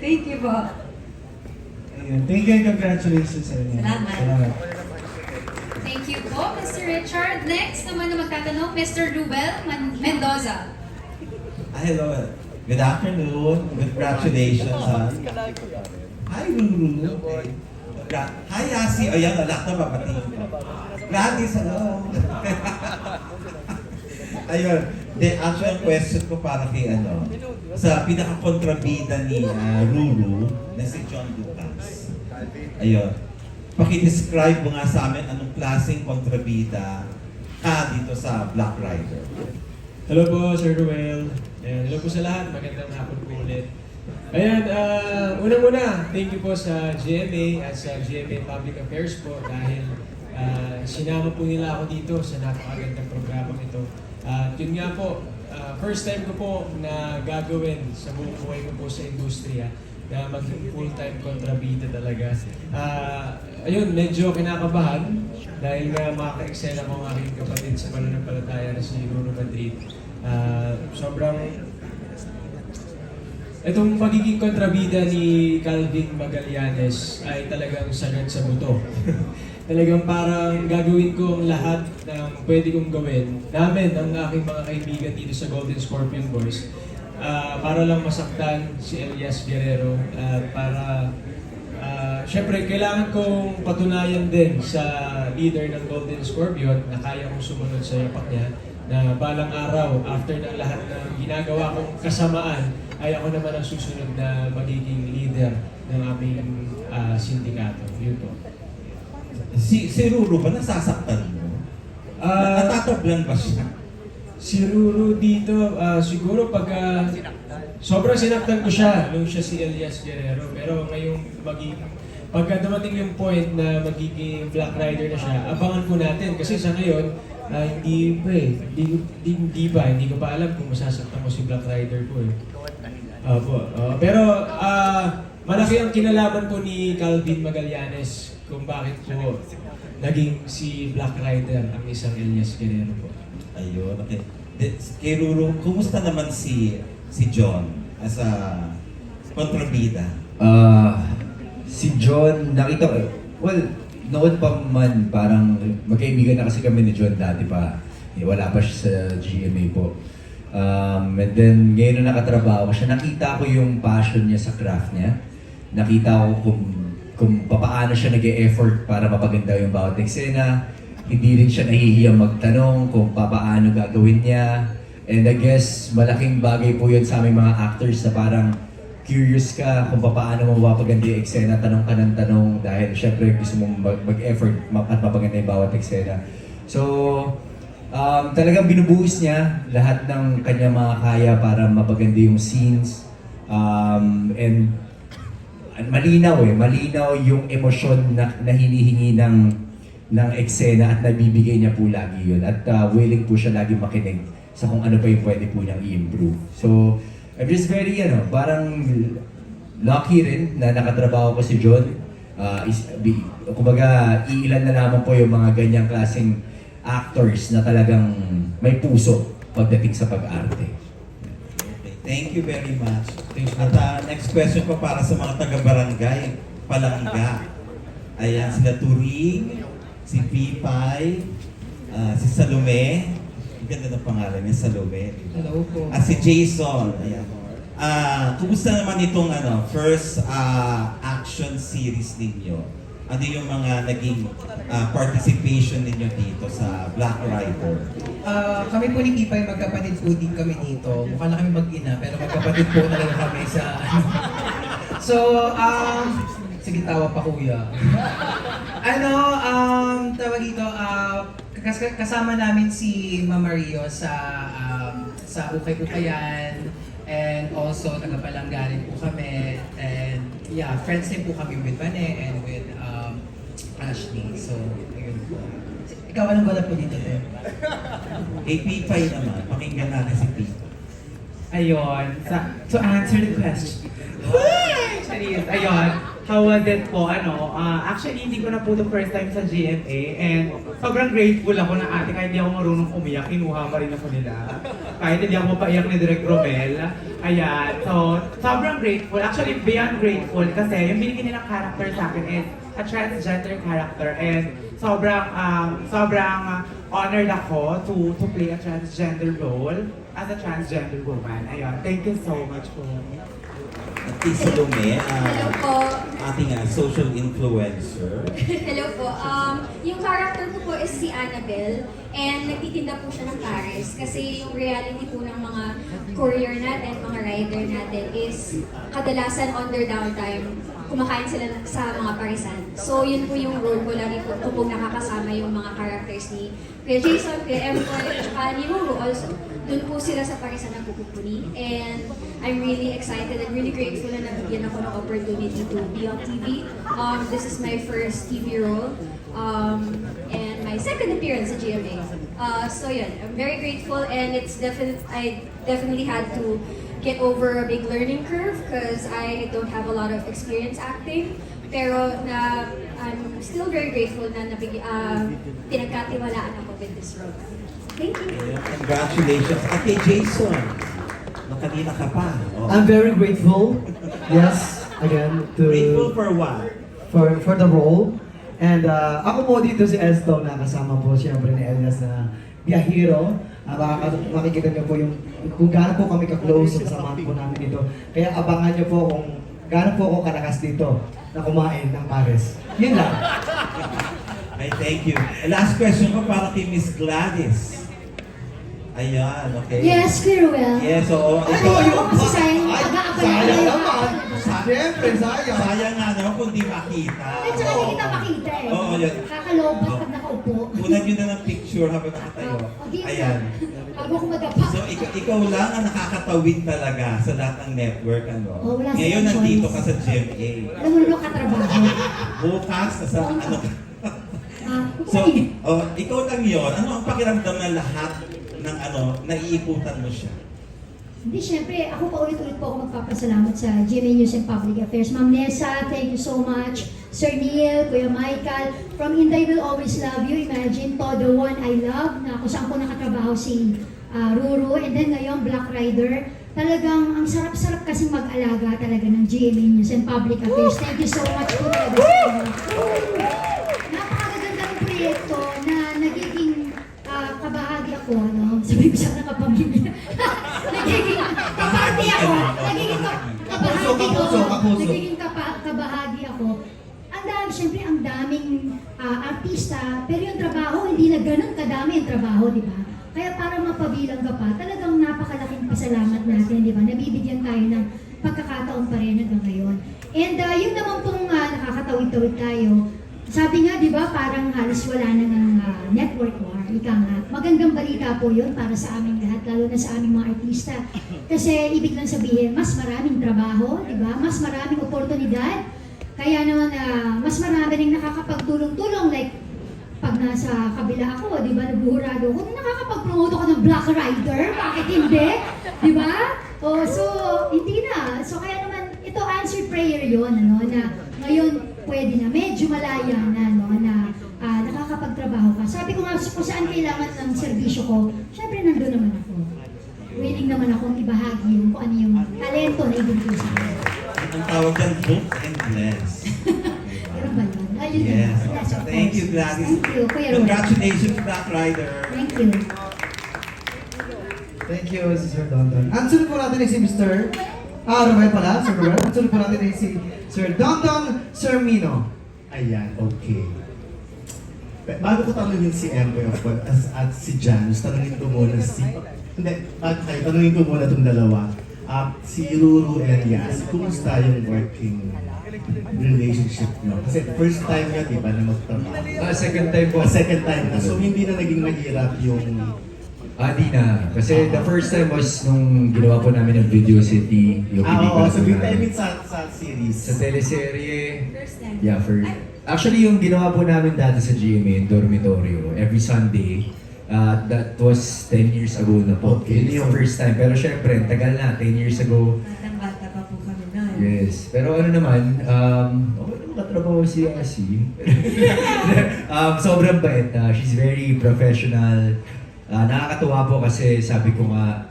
Thank you po. Ayun. Thank you and congratulations sa inyo. Salamat. Thank you po, Mr. Richard. Next naman na magtatanong, Mr. Rubel Mendoza. Hello. Good afternoon. Congratulations. Hi, Ruru. Hi, Yasi. Ayan, lahat na babatiin ko. Gladys, hello. Ayun. The actual question ko para kay sa pinaka-kontrabida ni Ruru na si John Lucas. Ayun. Paki-describe mo nga sa amin anong klaseng kontrabida ka dito sa Black Rider. Hello po, Sir Ruel. Ayan, hello po sa lahat. Magandang hapon po ulit. Ayan, unang-una, thank you po sa GMA at sa GMA Public Affairs po dahil sinama po nila ako dito sa napakagandang programang ito. At yun nga po, first time ko po na gagawin sa buong buhay ko po sa industriya na maging full-time kontrabida talaga. Ayun, medyo kinakabahan dahil nga makaka-excel ako ng aking kapatid sa pananampalataya na si Ruru Madrid. Itong pagiging kontrabida ni Calvin Magallanes ay talagang sagad sa buto. Talagang parang gagawin ko ang lahat ng pwede kong gawin namin ng aking mga kaibigan dito sa Golden Scorpion Boys para lang masaktan si Elias Guerrero at para syempre kailangan kong patunayan din sa leader ng Golden Scorpion na kaya kong sumunod sa yapak niya na balang araw, after ng lahat ng ginagawa kong kasamaan, ay ako naman ang susunod na magiging leader ng aming sindikato. Yun po. Si Ruru ba nasasaktan mo? Natatablan ba siya? Si Ruru dito, siguro pag sobrang sinaktan ko siya nung siya si Elias Guerrero. Pero ngayong pagka dumating yung point na magiging Black Rider na siya, abangan po natin. Kasi sa ngayon, hindi ko pa alam kung masasaktan ko si Black Rider po eh. Pero malaki ang kinalaman po ni Calvin Magallanes kung bakit po naging si Black Rider ang isang Elias Guerrero po. Ayun, okay. Kay Ruru, kumusta naman si John as a kontrabida? Si John, nakita ko, well, noon pa man, parang magkaibigan na kasi kami ni John dati pa. Wala pa siya sa GMA po. And then, ngayon na nakatrabaho ko siya, nakita ko yung passion niya sa craft niya. Nakita ko kung paano siya nag-e-effort para mapaganda yung bawat eksena. Hindi rin siya nahihiyang magtanong kung paano gagawin niya. And I guess, malaking bagay po yun sa aming mga actors na parang curious ka kung paano mo mapaganda yung eksena, tanong ka ng tanong dahil syempre gusto mong mag-effort at mapaganda yung bawat eksena. So, talagang binubuhos niya lahat ng kanya mga kaya para mapaganda yung scenes. And malinaw yung emosyon na hinihingi ng eksena at nabibigay niya po lagi yun. At willing po siya lagi makinig sa kung ano pa yung pwede po niyang i-improve. So, I'm just very, parang lucky rin na nakatrabaho ko si John. Kumbaga, iilan na lamang po yung mga ganyang klaseng actors na talagang may puso pagdating sa pag-arte. Thank you very much. At next question ko para sa mga taga-barangay, Palangga. Ayan, sila Turing, si Pipay, si Salome. Ang ganda ng pangalan niya, Salome. Hello po. At si Jason. Ayan. Kumusta naman itong first action series ninyo? Ano yung mga naging participation ninyo dito sa Black Rider? Kami po ni Pipay, magkapatid po din kami dito. Mukha na kami mag-ina, pero magkapatid po talaga kami sa So, sige, tawa pa kuya. Tawag dito, kasama namin si Mama Rio sa Ukay-Ukayan. And also, taga-Palangga rin po kami. And yeah, friends din po kami with Bane and with Ashley. So, ayun po. Ikaw, anong wala po dito, Te? Pipay naman, pakinggan natin si Pipay. Ayun, to answer the question. Ayun, how was it po? Actually, hindi ko na po the first time sa GMA and sobrang grateful ako na ate kahit hindi ako marunong umiyak, kinuha pa rin ako nila. Kahit hindi ako mapaiyak ni Direk Romel. Ayan, so sobrang grateful. Actually, beyond grateful kasi yung binigyan nilang character sa akin is a transgender character and sobrang honored ako to play a transgender role as a transgender woman. Ayun, thank you so much po. At si Salome, Hello po. ating social influencer. Hello po. Yung character ko po is si Annabelle and nagtitinda po siya ng pares kasi yung reality po ng mga courier natin, mga rider natin is kadalasan on their downtime, kumakain sila sa mga parisan. So yun po yung role ko, lagi po ito pong nakakasama yung mga characters ni Kuya Jason, Kuya Empoy, at saka ni Ruru also. Doon po sila sa parisan ng pupupuni. And I'm really excited and really grateful na nabigyan ako ng opportunity to be on TV. This is my first TV role and my second appearance sa GMA. So yun, I'm very grateful and I definitely had to get over a big learning curve because I don't have a lot of experience acting. Pero I'm still very grateful na pinagkatiwalaan ako with this role. Thank you. Congratulations. Ate Jason, kanina ka pa. Oh. I'm very grateful. Yes, again to Grateful for what? for the role. And ako po dito si Esto na kasama po siyempre ni Elias na biyahero. Makikita niyo po yung kung gaano po kami ka-close sa samahan po namin dito. Kaya abangan niyo po kung gaano po ako kalakas dito na kumain ng pares. Yun lang. Ay, thank you. Last question ko para kay Miss Gladys. Ayan, okay. Yes, Ruel. Yes, oo. Sayang naman. Siyempre, sayang. Sayang nga naman kung di makita. At saka hindi kita makita eh. Oo, yun. Kakalobat pag nakaupo. Kunan nyo na ng picture habang nakatayo. Ayan. Bago ko madapa. So, ikaw lang ang nakakatawid talaga sa lahat ng network, ano? Oh, wala Ngayon, silang nandito choice. ka sa GMA. Alam mo naman katrabaho. Bukas, sa ano ka? So, ikaw lang yun. Ano ang pakiramdam na lahat ng naiikutan mo siya? Hindi, syempre, ako pa ulit-ulit po ako magpapasalamat sa GMA News and Public Affairs. Ma'am Nessa, thank you so much. Sir Neil, Kuya Michael, from Inday Will Always Love You. Imagine, Todo One I Love, na kung saan po nakatrabaho si Ruru. And then ngayon, Black Rider. Talagang ang sarap-sarap kasing mag-alaga talaga ng GMA News and Public Affairs. Thank you so much po talaga sa inyo. ako, no? Sabi ko siya nakapamilya. Nagiging kapati ako. Nagiging kabahagi ako. Ang dami, syempre, ang daming artista, pero yung trabaho, hindi na ganun kadami yung trabaho, di ba? Kaya para mapabilang ka pa, talagang napakalaking pasalamat natin, di ba? Nabibigyan tayo ng pagkakataon pa rin hanggang ngayon. And yung naman pong nakakatawid-tawid tayo, sabi nga, di ba, parang halos wala na ng network war, ika nga. Magandang balita po yun para sa aming lahat, lalo na sa aming mga artista. Kasi ibig lang sabihin, mas maraming trabaho, di ba? Mas maraming oportunidad. Kaya naman, mas marami rin nakakapagtulong-tulong. Like, pag nasa kabila ako, di ba, nabuhurado ako, nakakapag-promote ako ng Black Rider, bakit hindi? Di ba? Oh, so, hindi na. So, kaya naman, ito answered prayer yun, ano, na ngayon, pwede na, medyo malaya na, no, na nakakapagtrabaho ka. Sabi ko nga, kung saan kailangan ng serbisyo ko, syempre nandun naman ako. Willing naman akong ibahagi yung kung ano yung talento na ibigay sa akin. Ang tawag dyan, book and bless. Pero ba yun? Ayun Yes. na. Yes, of Thank you, course. Gladys. Thank you, Kuya Ron. Congratulations, Black Rider. Thank you. Thank you, Sir Dondon. Ang sunod po natin ay si Mr. Romel pala, Sir Romel. Ang sunod po natin ay si Sir Dondon Sermino. Ayan, okay. Bago ko tanungin si Empoy of course, at si Janus, tanungin ko muna si... Hindi, bago kayo, tanungin ko muna itong dalawa. Si Ruru and Yas, kumusta yung working relationship nyo? Kasi first time nga, di ba, na magtrabaho? Second time po. Second time na. So hindi na naging mahirap yung... Di na. Kasi the first time was nung ginawa po namin ng Video City, yung Oo, so pelikula I po mean sa series. sa teleserye. First time. Yeah, actually yung ginawa po namin dati sa GMA, yung Dormitorio, every Sunday, that was 10 years ago na po. Okay, Yun yung first time. Pero syempre, tagal na, 10 years ago. Batang-bata pa po kami noon. Yes. Pero ano naman, okay naman katrabaho si Asi. Sobrang bait. She's very professional. Nakakatuwa po kasi sabi ko nga,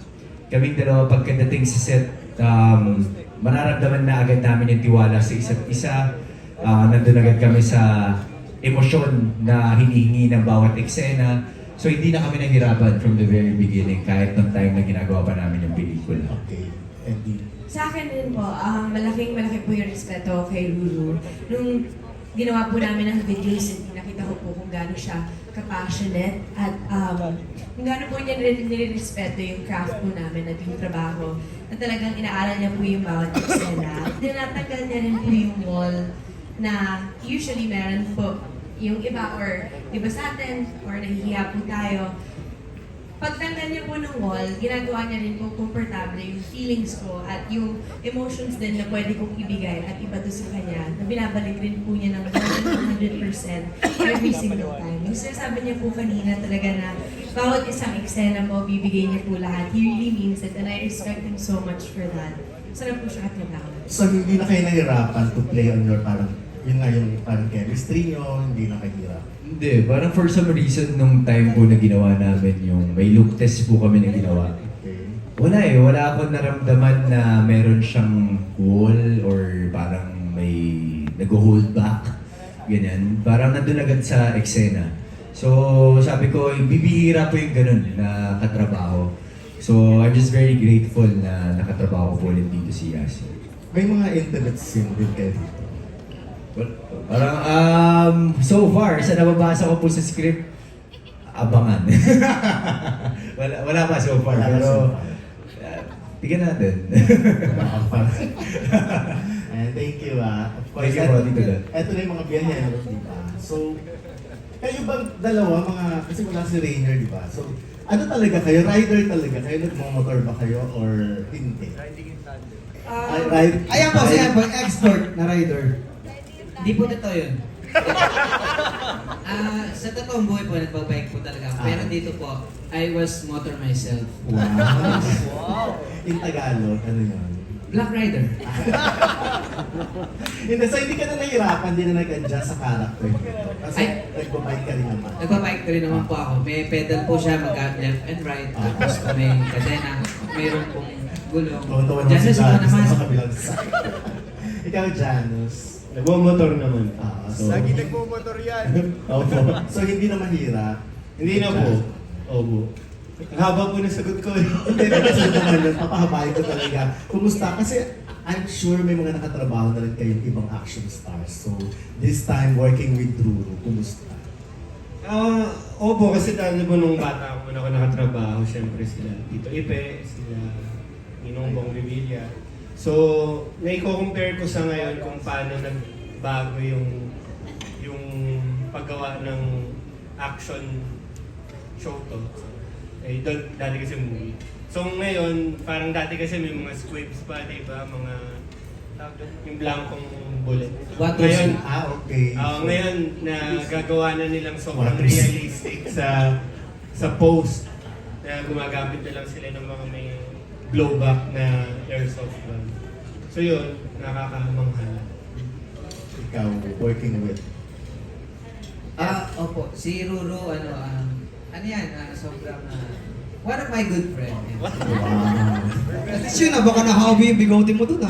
kaming dalawa pagkadating sa set, mararamdaman na agad namin yung tiwala sa isa't isa. Nandun agad kami sa emosyon na hinihingi ng bawat eksena. So hindi na kami nahirapan from the very beginning kahit nung time na ginagawa pa namin yung pelikula. Okay. Andy. Sa akin din po, malaki po yung respeto kay Ruru. Nung ginawa po namin ang videos, nakita ko po kung gaano siya ka-passionate at kung gaano po niya nire-respeto yung craft po namin at yung trabaho. Na talagang inaaral niya po yung bawat eksena. Tinatagal niya rin po yung wall na usually meron po yung iba or iba sa atin or nahihiya po tayo. Pagtanggal niya po ng wall, ginagawa niya rin po komportable yung feelings ko at yung emotions din na pwede kong ibigay at iba to sa kanya na binabalik rin po niya ng 100% every single time. Yung sinasabi niya po kanina talaga na bawat isang eksena mo, bibigay niya po lahat. He really means it and I respect him so much for that. Sarap po siya katrabaho. So hindi na kayo nahirapan to play on your parang, yun nga yung parang chemistry nyo, hindi na kahirap. Hindi, parang for some reason nung time po na ginawa namin yung may look test po kami na ginawa. Okay. Wala akong naramdaman na meron siyang wall or parang may nag-hold back. Ganyan. Parang nandun agad sa eksena. So sabi ko, bibihira po yung ganun na katrabaho. So I'm just very grateful na nakatrabaho po ulit dito si Yasi. May mga intimate scene din kayo dito. Parang, so far, sa nababasa ko po sa script, abangan. wala pa so far, pero tignan natin. And thank you, of course. Thank you po, Tito Dan. Ito na yung mga biyahero, di ba? So, kayo bang dalawa, kasi wala si Rainier, di ba? So, ano talaga kayo? Rider talaga kayo? Nagmamotor ba kayo or hindi? Ayan po, siya po, expert na rider. Hindi po totoo yun. Sa totoong buhay po, nagbabike po talaga ako. Pero dito po, I was motor myself. Wow! In Tagalog, ano yun? Black Rider. Hindi, so hindi ka na nahirapan, hindi na nag-adjust sa character dito. Kasi nagbabike ka rin naman. Nagbabike ka rin naman po ako. May pedal po siya, left and right. Tapos may kadena. Mayroon pong gulong. Janus mo naman. Sa kabilang side. Ikaw, Janus. Nagmamotor naman. Lagi nagmamotor yan. Opo. So hindi na mahirap. Hindi na po. Opo. Ang haba po ng sagot ko. Hindi, kasi naman yun, papahabain ko talaga. Kumusta? Kasi I'm sure may mga nakatrabaho na rin kayong ibang action stars. So, this time working with Ruru, kumusta? Opo, kasi dahil mo nung bata ako nakatrabaho, siyempre sila Tito Ipe, sila Ninong Bong Revilla. So, naiko-compare ko sa ngayon kung paano nagbago yung paggawa ng action show to. Eh, dati kasi movie. So ngayon, parang dati kasi may mga squibs pa, di ba? Mga, yung blankong bullet. Ngayon, okay. Ngayon, gagawa na nilang sobrang realistic sa post. Na gumagamit na lang sila ng mga may blowback na airsoft gun. So yun, nakakahamanghala. Ikaw, working with? Opo, si Ruru, ano yan, sobrang, one of my good friend. At least yun baka nahawi yung bigote mo dun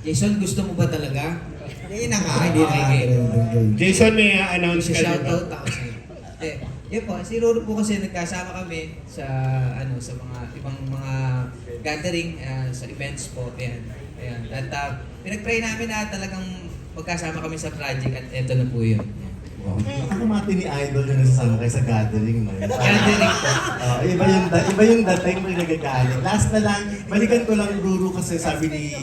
Jason, gusto mo ba talaga? Hindi na nga, hindi na. Jason, may announce ka Shoutout ako sa'yo. Yun po, si Ruru po kasi nagkasama kami sa mga ibang mga gathering, sa events po. Ayan. At pinag-pray namin na talagang magkasama kami sa project at eto na po yun. Wow. Nakamati ni Idol yung nasasama kayo sa gathering, no? Gathering po. Iba yung dating mo yung nagagaling. Last na lang, balikan ko lang Ruru kasi sabi ni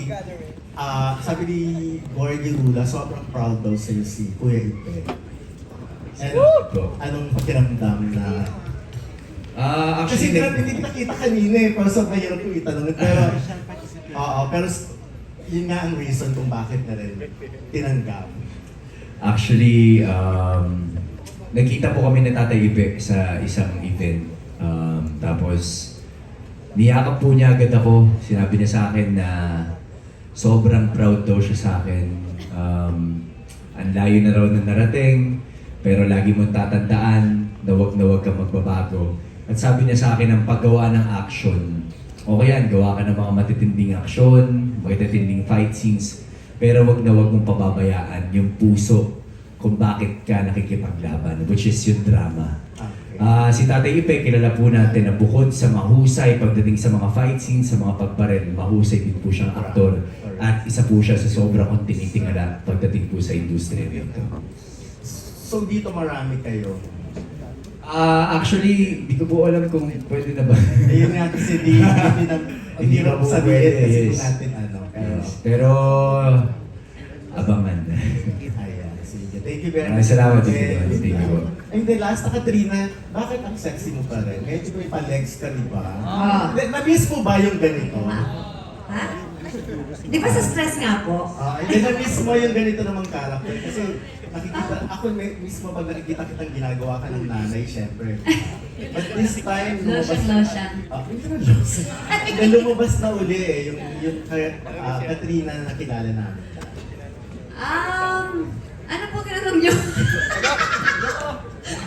Gorgie Rula, sobrang proud daw sa'yo si Kuya Ipe. And anong pakiramdam na... Actually, kasi hindi kita kita kanina pero sobrang hirap ko itanong. Pero yun nga ang reason kung bakit na rin tinanggap. Actually, nagkita po kami na Tatay Ipe sa isang event. Tapos, niyakap po niya agad ako. Sinabi niya sa akin na sobrang proud daw siya sa akin. Ang layo na raw na narating, pero lagi mong tatandaan na huwag kang magbabago. At sabi niya sa akin ang paggawa ng action, okay yan, gawa ka ng mga matitinding action, matitinding fight scenes, pero wag mong pababayaan yung puso kung bakit ka nakikipaglaban, which is yung drama. Si Tatay Ipe, kilala po natin na bukod sa mahusay pagdating sa mga fight scenes, sa mga pagbaril, mahusay din po siyang aktor. At isa po siya sa sobrang kong tinitingala pagdating po sa industriya nito. So dito marami kayo? Actually, di ko po alam kung pwede na ba. Ayun nga kasi hindi na po sabihin kasi kung natin Pero, abangan. Ayan, sige. Thank you very much. Salamat. Thank you po. And then last na Katrina, bakit ang sexy mo pa rin? Medyo may pa-legs ka, di ba? Na-miss mo ba yung ganito? Di ba sa stress nga po? Hindi na-miss mo yung ganito namang character. Kasi nakikita, ako mismo pag nakikita kitang ginagawa ka ng nanay, syempre. But this time, lumabas na uli yung Katrina na nakilala namin. Ano po tinanong nyo?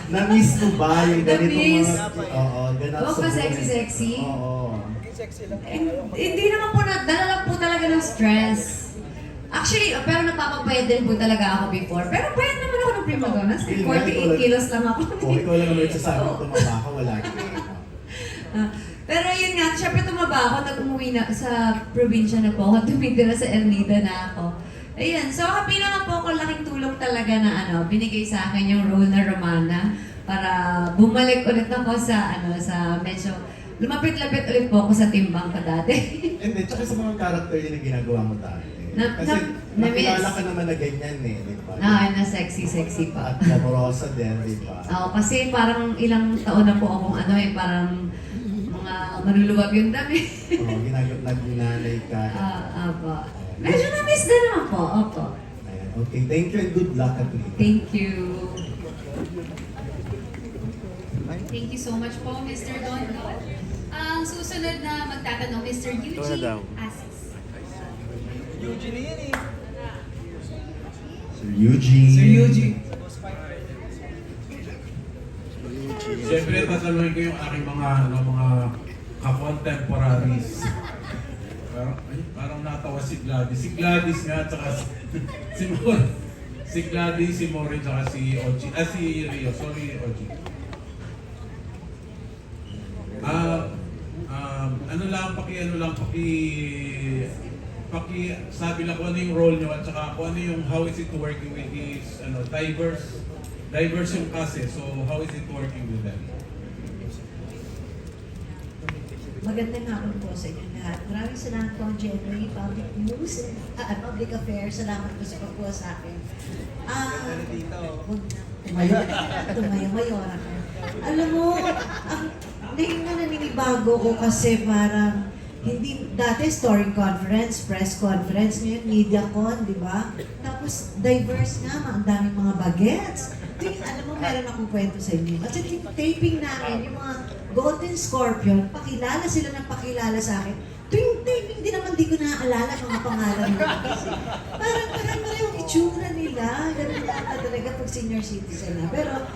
Na-miss mo ba yung ganito Na-miss? ganap Oo, pa-sexy-sexy? Oo. Hindi naman po, dala lang po talaga ng stress. Actually, pero napapapayad din po talaga ako before. Pero payad naman ako ng prima donas. 48 kilos lang ako. Ikaw lang naman nagsasabi kung tumaba ka, wala ka. Pero yun nga, syempre tumaba ako, nag-umuwi na sa probinsya na po ako, tumitira sa Ermita na ako. Ayun, so happy naman po ako, laking tulong talaga na binigay sa akin yung role na Romana para bumalik ulit ako sa medyo lumapit-lapit ulit po ako sa timbang ko dati. Hindi, tsaka sa mga character yun na ginagawa mo dati. Kasi nakilala ka naman na ganyan di ba? Na sexy pa. At glamorosa din, di ba? Oo, kasi parang ilang taon na po akong parang mga maluluwag yung dami. Oo, ginanay ka. Medyo na-miss din naman po, opo. Okay, thank you and good luck, Katrina. Thank you. Thank you so much po, Mr. Don. Ang susunod na magtatanong, Mr. Eugene Asis. Sir Eugene. Siyempre, tatanungin ko yung aking mga ka-contemporaries. Parang natawa si Gladys. Si Gladys nga, tsaka si Maureen. Si Gladys, si Maureen, tsaka si Oji. Si Rio. Sorry, Oji. sabi lang kung ano yung role nyo at saka kung ano yung how is it working with these diverse yung cast so how is it working with them? Magandang hapon po sa inyo lahat. Maraming salamat po GMA Public News at Public Affairs. Salamat po sa pagkuha sa akin. Tumayo-mayora ka. Alam mo, ngayon na naninibago ko kasi parang hindi, dati story conference, press conference, ngayon media con, di ba? Tapos diverse nga, ang daming mga bagets. Alam mo, meron akong kwento sa inyo. Kasi taping namin, yung mga Golden Scorpion, pakilala sila ng pakilala sa akin. Tuwing taping din naman, di ko naaalala mga pangalan nila. Kasi parang yung itsura nila. Ganun yata talaga pag senior citizen na. Pero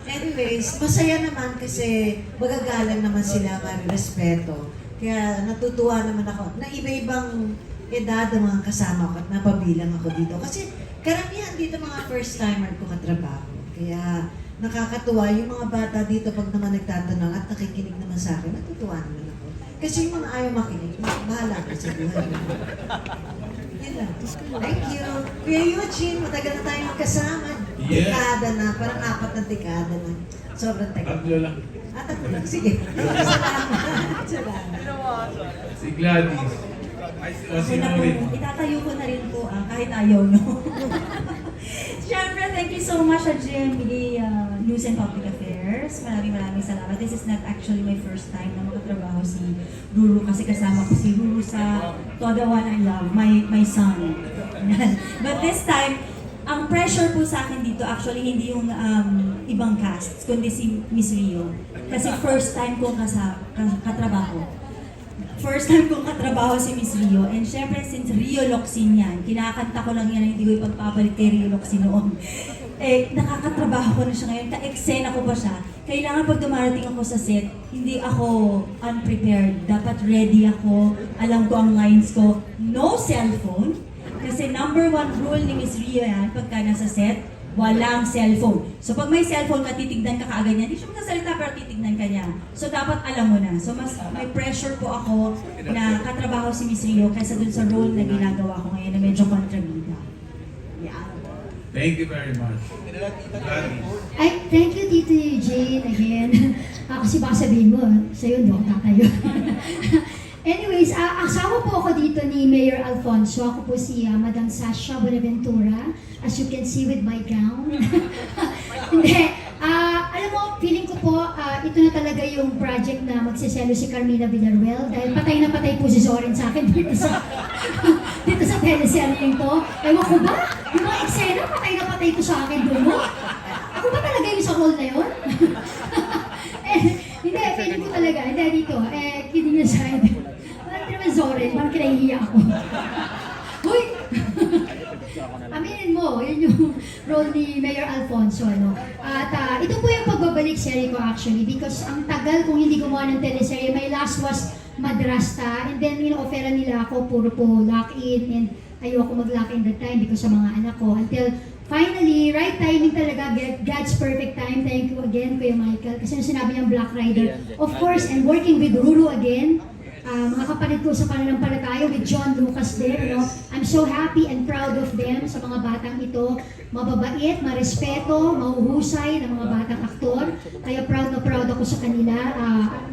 anyways, masaya naman kasi magagalang naman sila, respeto. Kaya natutuwa naman ako na iba-ibang edad ang mga kasama ko at napabilang ako dito. Kasi karamihan dito mga first-timer ko katrabaho. Kaya nakakatuwa yung mga bata dito pag naman nagtatanong at nakikinig naman sa akin, natutuwa naman ako. Kasi yung mga ayaw makinig, bahala ko sa buhay. Yun lang. Thank you. Kuya Eugene, matagal na tayong magkasama. Yeah. Dekada na, parang 4 na dekada na. Sobrang tagal. Tatlo lang. Tatlo lang. Sige. Salamat. Si Gladys. Si Norin. Itatayo ko na rin po kahit ayaw nyo. Siyempre, thank you so much sa GMA News and Public Affairs. Maraming salamat. This is not actually my first time na makatrabaho si Ruru kasi kasama ko si Ruru sa Todo One I Love, my son. But this time, ang pressure po sa akin dito actually hindi yung ibang cast, kundi si Miss Rio. Kasi first time ko katrabaho. First time kong katrabaho si Miss Rio. And syempre, since Rio Locsin yan, kinakanta ko lang yan, hindi ko ipagpapalit kay Rio Locsin noon. Nakakatrabaho ko na siya ngayon, ka-eksena ko pa siya. Kailangan pag dumarating ako sa set, hindi ako unprepared. Dapat ready ako, alam ko ang lines ko. No cellphone, kasi number 1 rule ni Miss Rio yan, pagka nasa set, walang cellphone. So pag may cellphone ka, titignan ka kaagad niya. Hindi siya magsasalita pero titignan ka niya. So dapat alam mo na. So mas may pressure po ako na katrabaho si Miss Rio kaysa dun sa role na ginagawa ko ngayon na medyo kontrabida. Yeah. Thank you very much. Ay, thank you Tito Eugene again. Kasi baka sabihin mo, sa'yo hindi ako tatayo. Anyways, asawa po ako dito ni Mayor Alfonso. Ako po si Madam Sasha Bonaventura. As you can see with my gown. Hindi. Alam mo, feeling ko po, ito na talaga yung project na magsiselo si Carmina Villaruel. Dahil patay na patay po si Zorin sa akin dito sa teleserye to. Ewan ko ba? Yung mga eksena, patay na patay ko sa akin doon mo. Ako ba talaga yung sa hall na yun? Hindi, feeling ko talaga. Hindi, dito. Kidding aside. Parang naman Zorin, parang kinahihiya ako. Uy! Aminin mo, yun yung role ni Mayor Alfonso, ano. At ito po yung pagbabalik serye ko actually because ang tagal kung hindi gumawa ng teleserye. My last was Madrasta and then ino-offera nila ako puro po lock-in and ayoko mag-lock-in that time because sa mga anak ko until finally, right timing talaga, God's perfect time. Thank you again, Kuya Michael. Kasi nung sinabi niyang Black Rider, of course, and working with Ruru again, mga kapatid ko sa pananampalataya with John Lucas din, ano? I'm so happy and proud of them sa mga batang ito. Mababait, marespeto, mahuhusay ng mga batang aktor. Kaya proud na proud ako sa kanila.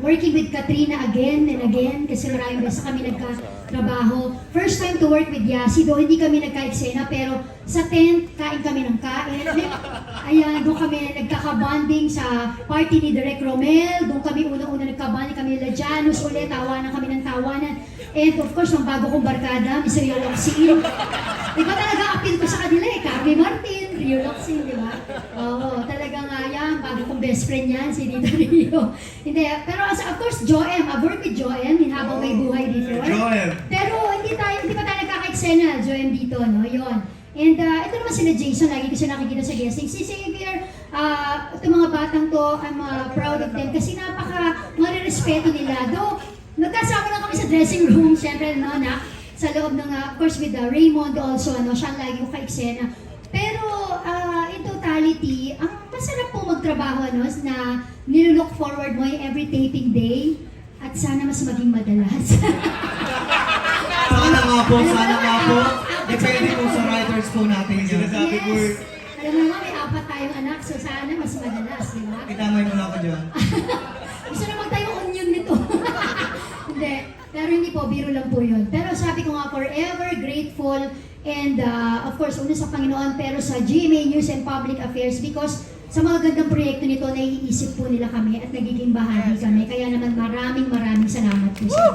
Working with Katrina again and again kasi maraming beses kami nagkatrabaho. First time to work with Yasi, though hindi kami nagka-eksena pero sa tent, kain kami ng kain. Ayan, doon kami nagkaka-bonding sa party ni Direk Romel. Doon kami una-una nagka-bonding kami nila Janus ulit, tawanan kami ng tawanan. And of course, ang bago kong barkada, Miss Rio Locsin. Iba talaga appeal ko sa kanila eh, Carmi Martin, Rio Locsin, di ba? Oo, talagang yan, bago kong best friend yan, si Dito Rio. Hindi, pero of course, Joem, I've worked with Joem, habang may buhay dito. Joem! Pero hindi pa tayo nagkaka-eksena, Joem dito, no? Yun. And ito naman sila Jason, lagi ko siya nakikita sa guesting. Si Xavier, itong mga batang to, I'm proud of them kasi marirespeto nila. Though, nagkasama lang kami sa dressing room, syempre, no, sa loob ng, of course, with Raymond also, siya lagi ko ka-eksena. Pero, in totality, ang masarap po magtrabaho, na nilook forward mo yung every taping day. at sana mas maging madalas. Sana nga po, sana nga po. Depende po sa writers po natin yan. Sinasabi ko eh. Alam mo naman, may 4 tayong anak, so sana mas madalas, di ba? Itamay mo na ako dyan. Gusto na magtayo onion nito. Hindi. Pero hindi po, biro lang po yun. Pero sabi ko nga, forever grateful and of course, una sa Panginoon, pero sa GMA News and Public Affairs because sa mga gandang proyekto nito, naiisip po nila kami at nagiging bahagi kami. Kaya naman maraming salamat po sa inyo.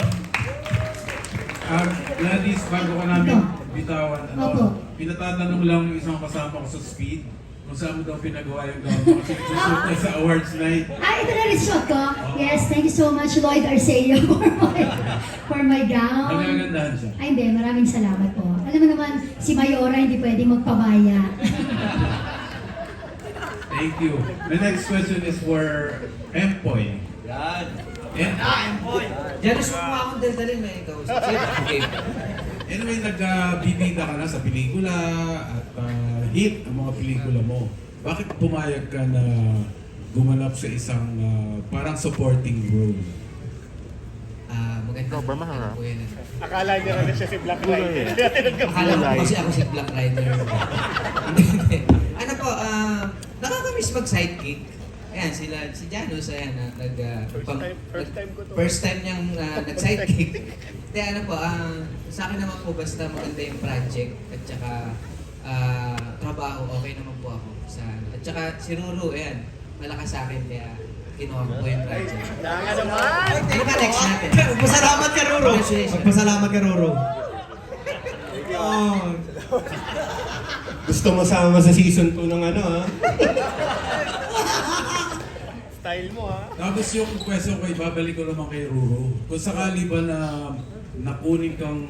Gladys, bago ka namin bitawan, Opo. pinatatanong lang yung isang kasama ko sa Speed kung saan mo daw pinagawa yung drama kasi nagsushoot niya sa awards night. Ito na rin shot ko. Yes, thank you so much Lloyd Arceo for my gown. Nagagandahan siya. Ay hindi, maraming salamat po. Alam mo naman, si Mayora hindi pwedeng magpabaya. Thank you. The next question is for Empoy. Yan. Empoy! Diyan gusto mo akong daldalin, may ikaw. Okay. Anyway, nagbibida ka na sa pelikula at hit ang mga pelikula mo. Bakit pumayag ka na gumanap sa isang parang supporting role? Maganda po yun. Akala niya na siya si Black Rider. Akala ko kasi ako si Black Rider. Hindi. Ano po, nakakamiss mag-sidekick. Ayan, si Janos, ayan, first time niyang nag-sidekick. Kaya ano po, sa akin naman po basta maganda yung project at saka trabaho, okay naman po ako. At saka si Ruru, ayan, malakas sa akin kaya kinuha ko po yung project. Ano ba next natin? Magpasalamat ka, Roro. Magpasalamat ka, Roro. Gusto mo sama sa season 2 ng ano, ha? Style mo, ha? Tapos yung question ko, ibabalik ko naman kay Ruru. Kung sakali ba na nakunin kang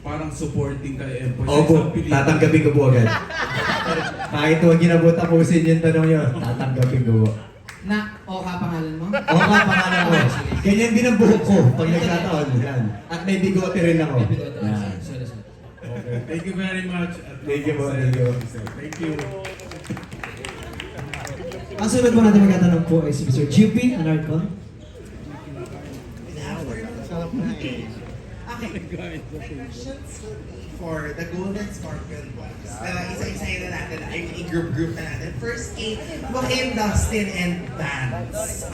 parang supporting kay Empoy sa Opo, isang pelikula. tatanggapin ko po agad. Kahit huwag ginabot tapusin yung tanong nyo, tatanggapin ko po. Oka pangalan mo? Oo nga, pangalan ko. Ganyan din ang buhok ko pag nagkataon. Yan. At may bigote rin ako. Yan. Okay, thank you very much. Thank you po, thank you. Thank you. Ang sunod po natin magtatanong po ay si Mr. GP Anarcon. Okay. My questions will be for the Golden Scorpion boys. Isa-isa na natin. I-group na natin. First kay Joaquin, Dustin, and Vance.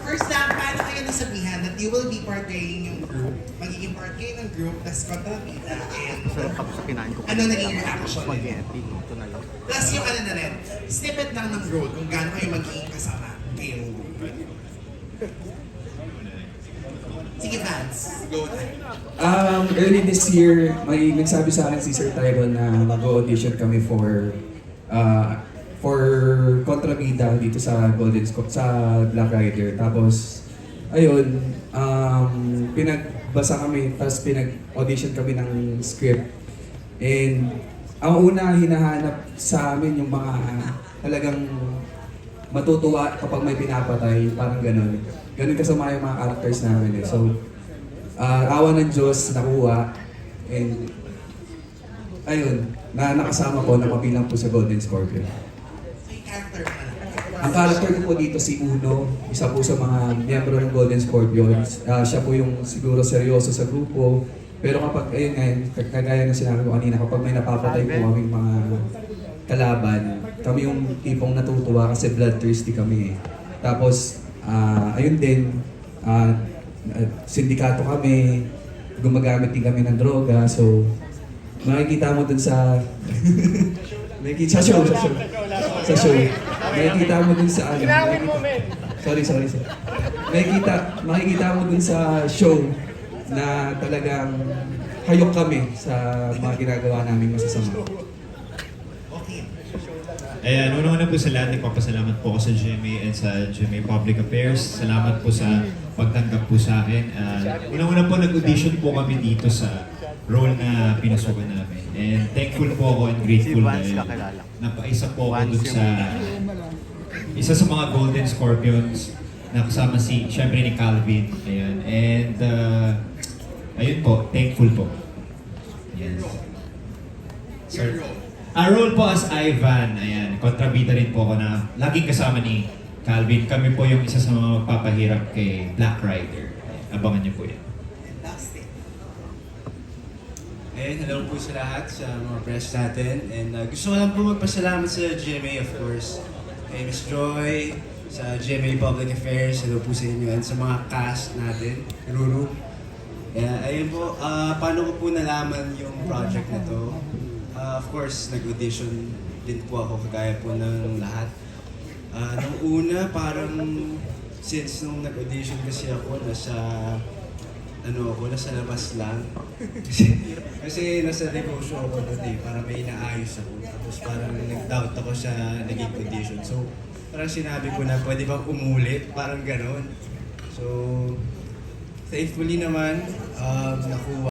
First lang, paano kayo nasabihan that you will be portraying yung group? Magiging part kayo ng group, tas kontrabida, and ano naging reaction? Plus yung ano na rin, snippet lang ng road kung gaano kayo magiging kasama kay Ruru. Sige, Vance. Go na. Early this year, may nagsabi sa akin si Sir Tyron na mag-audition kami for kontrabida dito sa sa Black Rider. Tapos, ayun, pinagbasa kami, tapos pinag-audition kami ng script. And ang una hinahanap sa amin yung mga talagang matutuwa kapag may pinapatay, parang ganun. Ganun kasama yung mga characters namin eh. So, awa ng Diyos, nakuha. And, ayun, nakasama ko, napabilang po sa Golden Scorpion. Ang character ko po dito si Uno, isa po sa mga miyembro ng Golden Scorpions. Siya po yung siguro seryoso sa grupo. Pero kapag, ayun nga, kagaya ng sinabi ko kanina, kapag may napapatay po kaming mga kalaban, kami yung tipong natutuwa kasi bloodthirsty kami eh. Tapos, ayun din, sindikato kami, gumagamit din kami ng droga, so makikita mo dun sa sa show. Makikita mo dun sa makikita mo dun sa show na talagang hayok kami sa mga ginagawa namin masasama. Ayan, una-una po sa lahat, nagpapasalamat po ako sa GMA and sa GMA Public Affairs. Salamat po sa pagtanggap po sa akin. Una-una po, nag-audition po kami dito sa role na pinasukan namin. And thankful po ako and grateful dahil napaisa po ako dun sa isa sa mga Golden Scorpions na kasama syempre ni Calvin. Ayan. And ayun po, thankful po. Yes. Sir. Role po as Ivan, ayan, kontrabida rin po ako na laging kasama ni Calvin. Kami po yung isa sa mga magpapahirap kay Black Rider. abangan niyo po yan. And hello po sa lahat, sa mga press natin. And gusto ko lang po magpasalamat sa GMA, of course. Kay Miss Joy, sa GMA Public Affairs, hello po sa inyo. And sa mga cast natin, Ruru. Ayun po, paano ko po nalaman yung project na to? Of course, nag-audition din po ako, kagaya po ng lahat. Nung una, parang since nung nag-audition kasi ako, nasa labas lang. kasi nasa negosyo ako doon eh, parang may inaayos ako. Tapos parang nag-doubt ako sa naging audition. So, parang sinabi ko na pwede bang umulit, parang ganon. So, thankfully naman, nakuha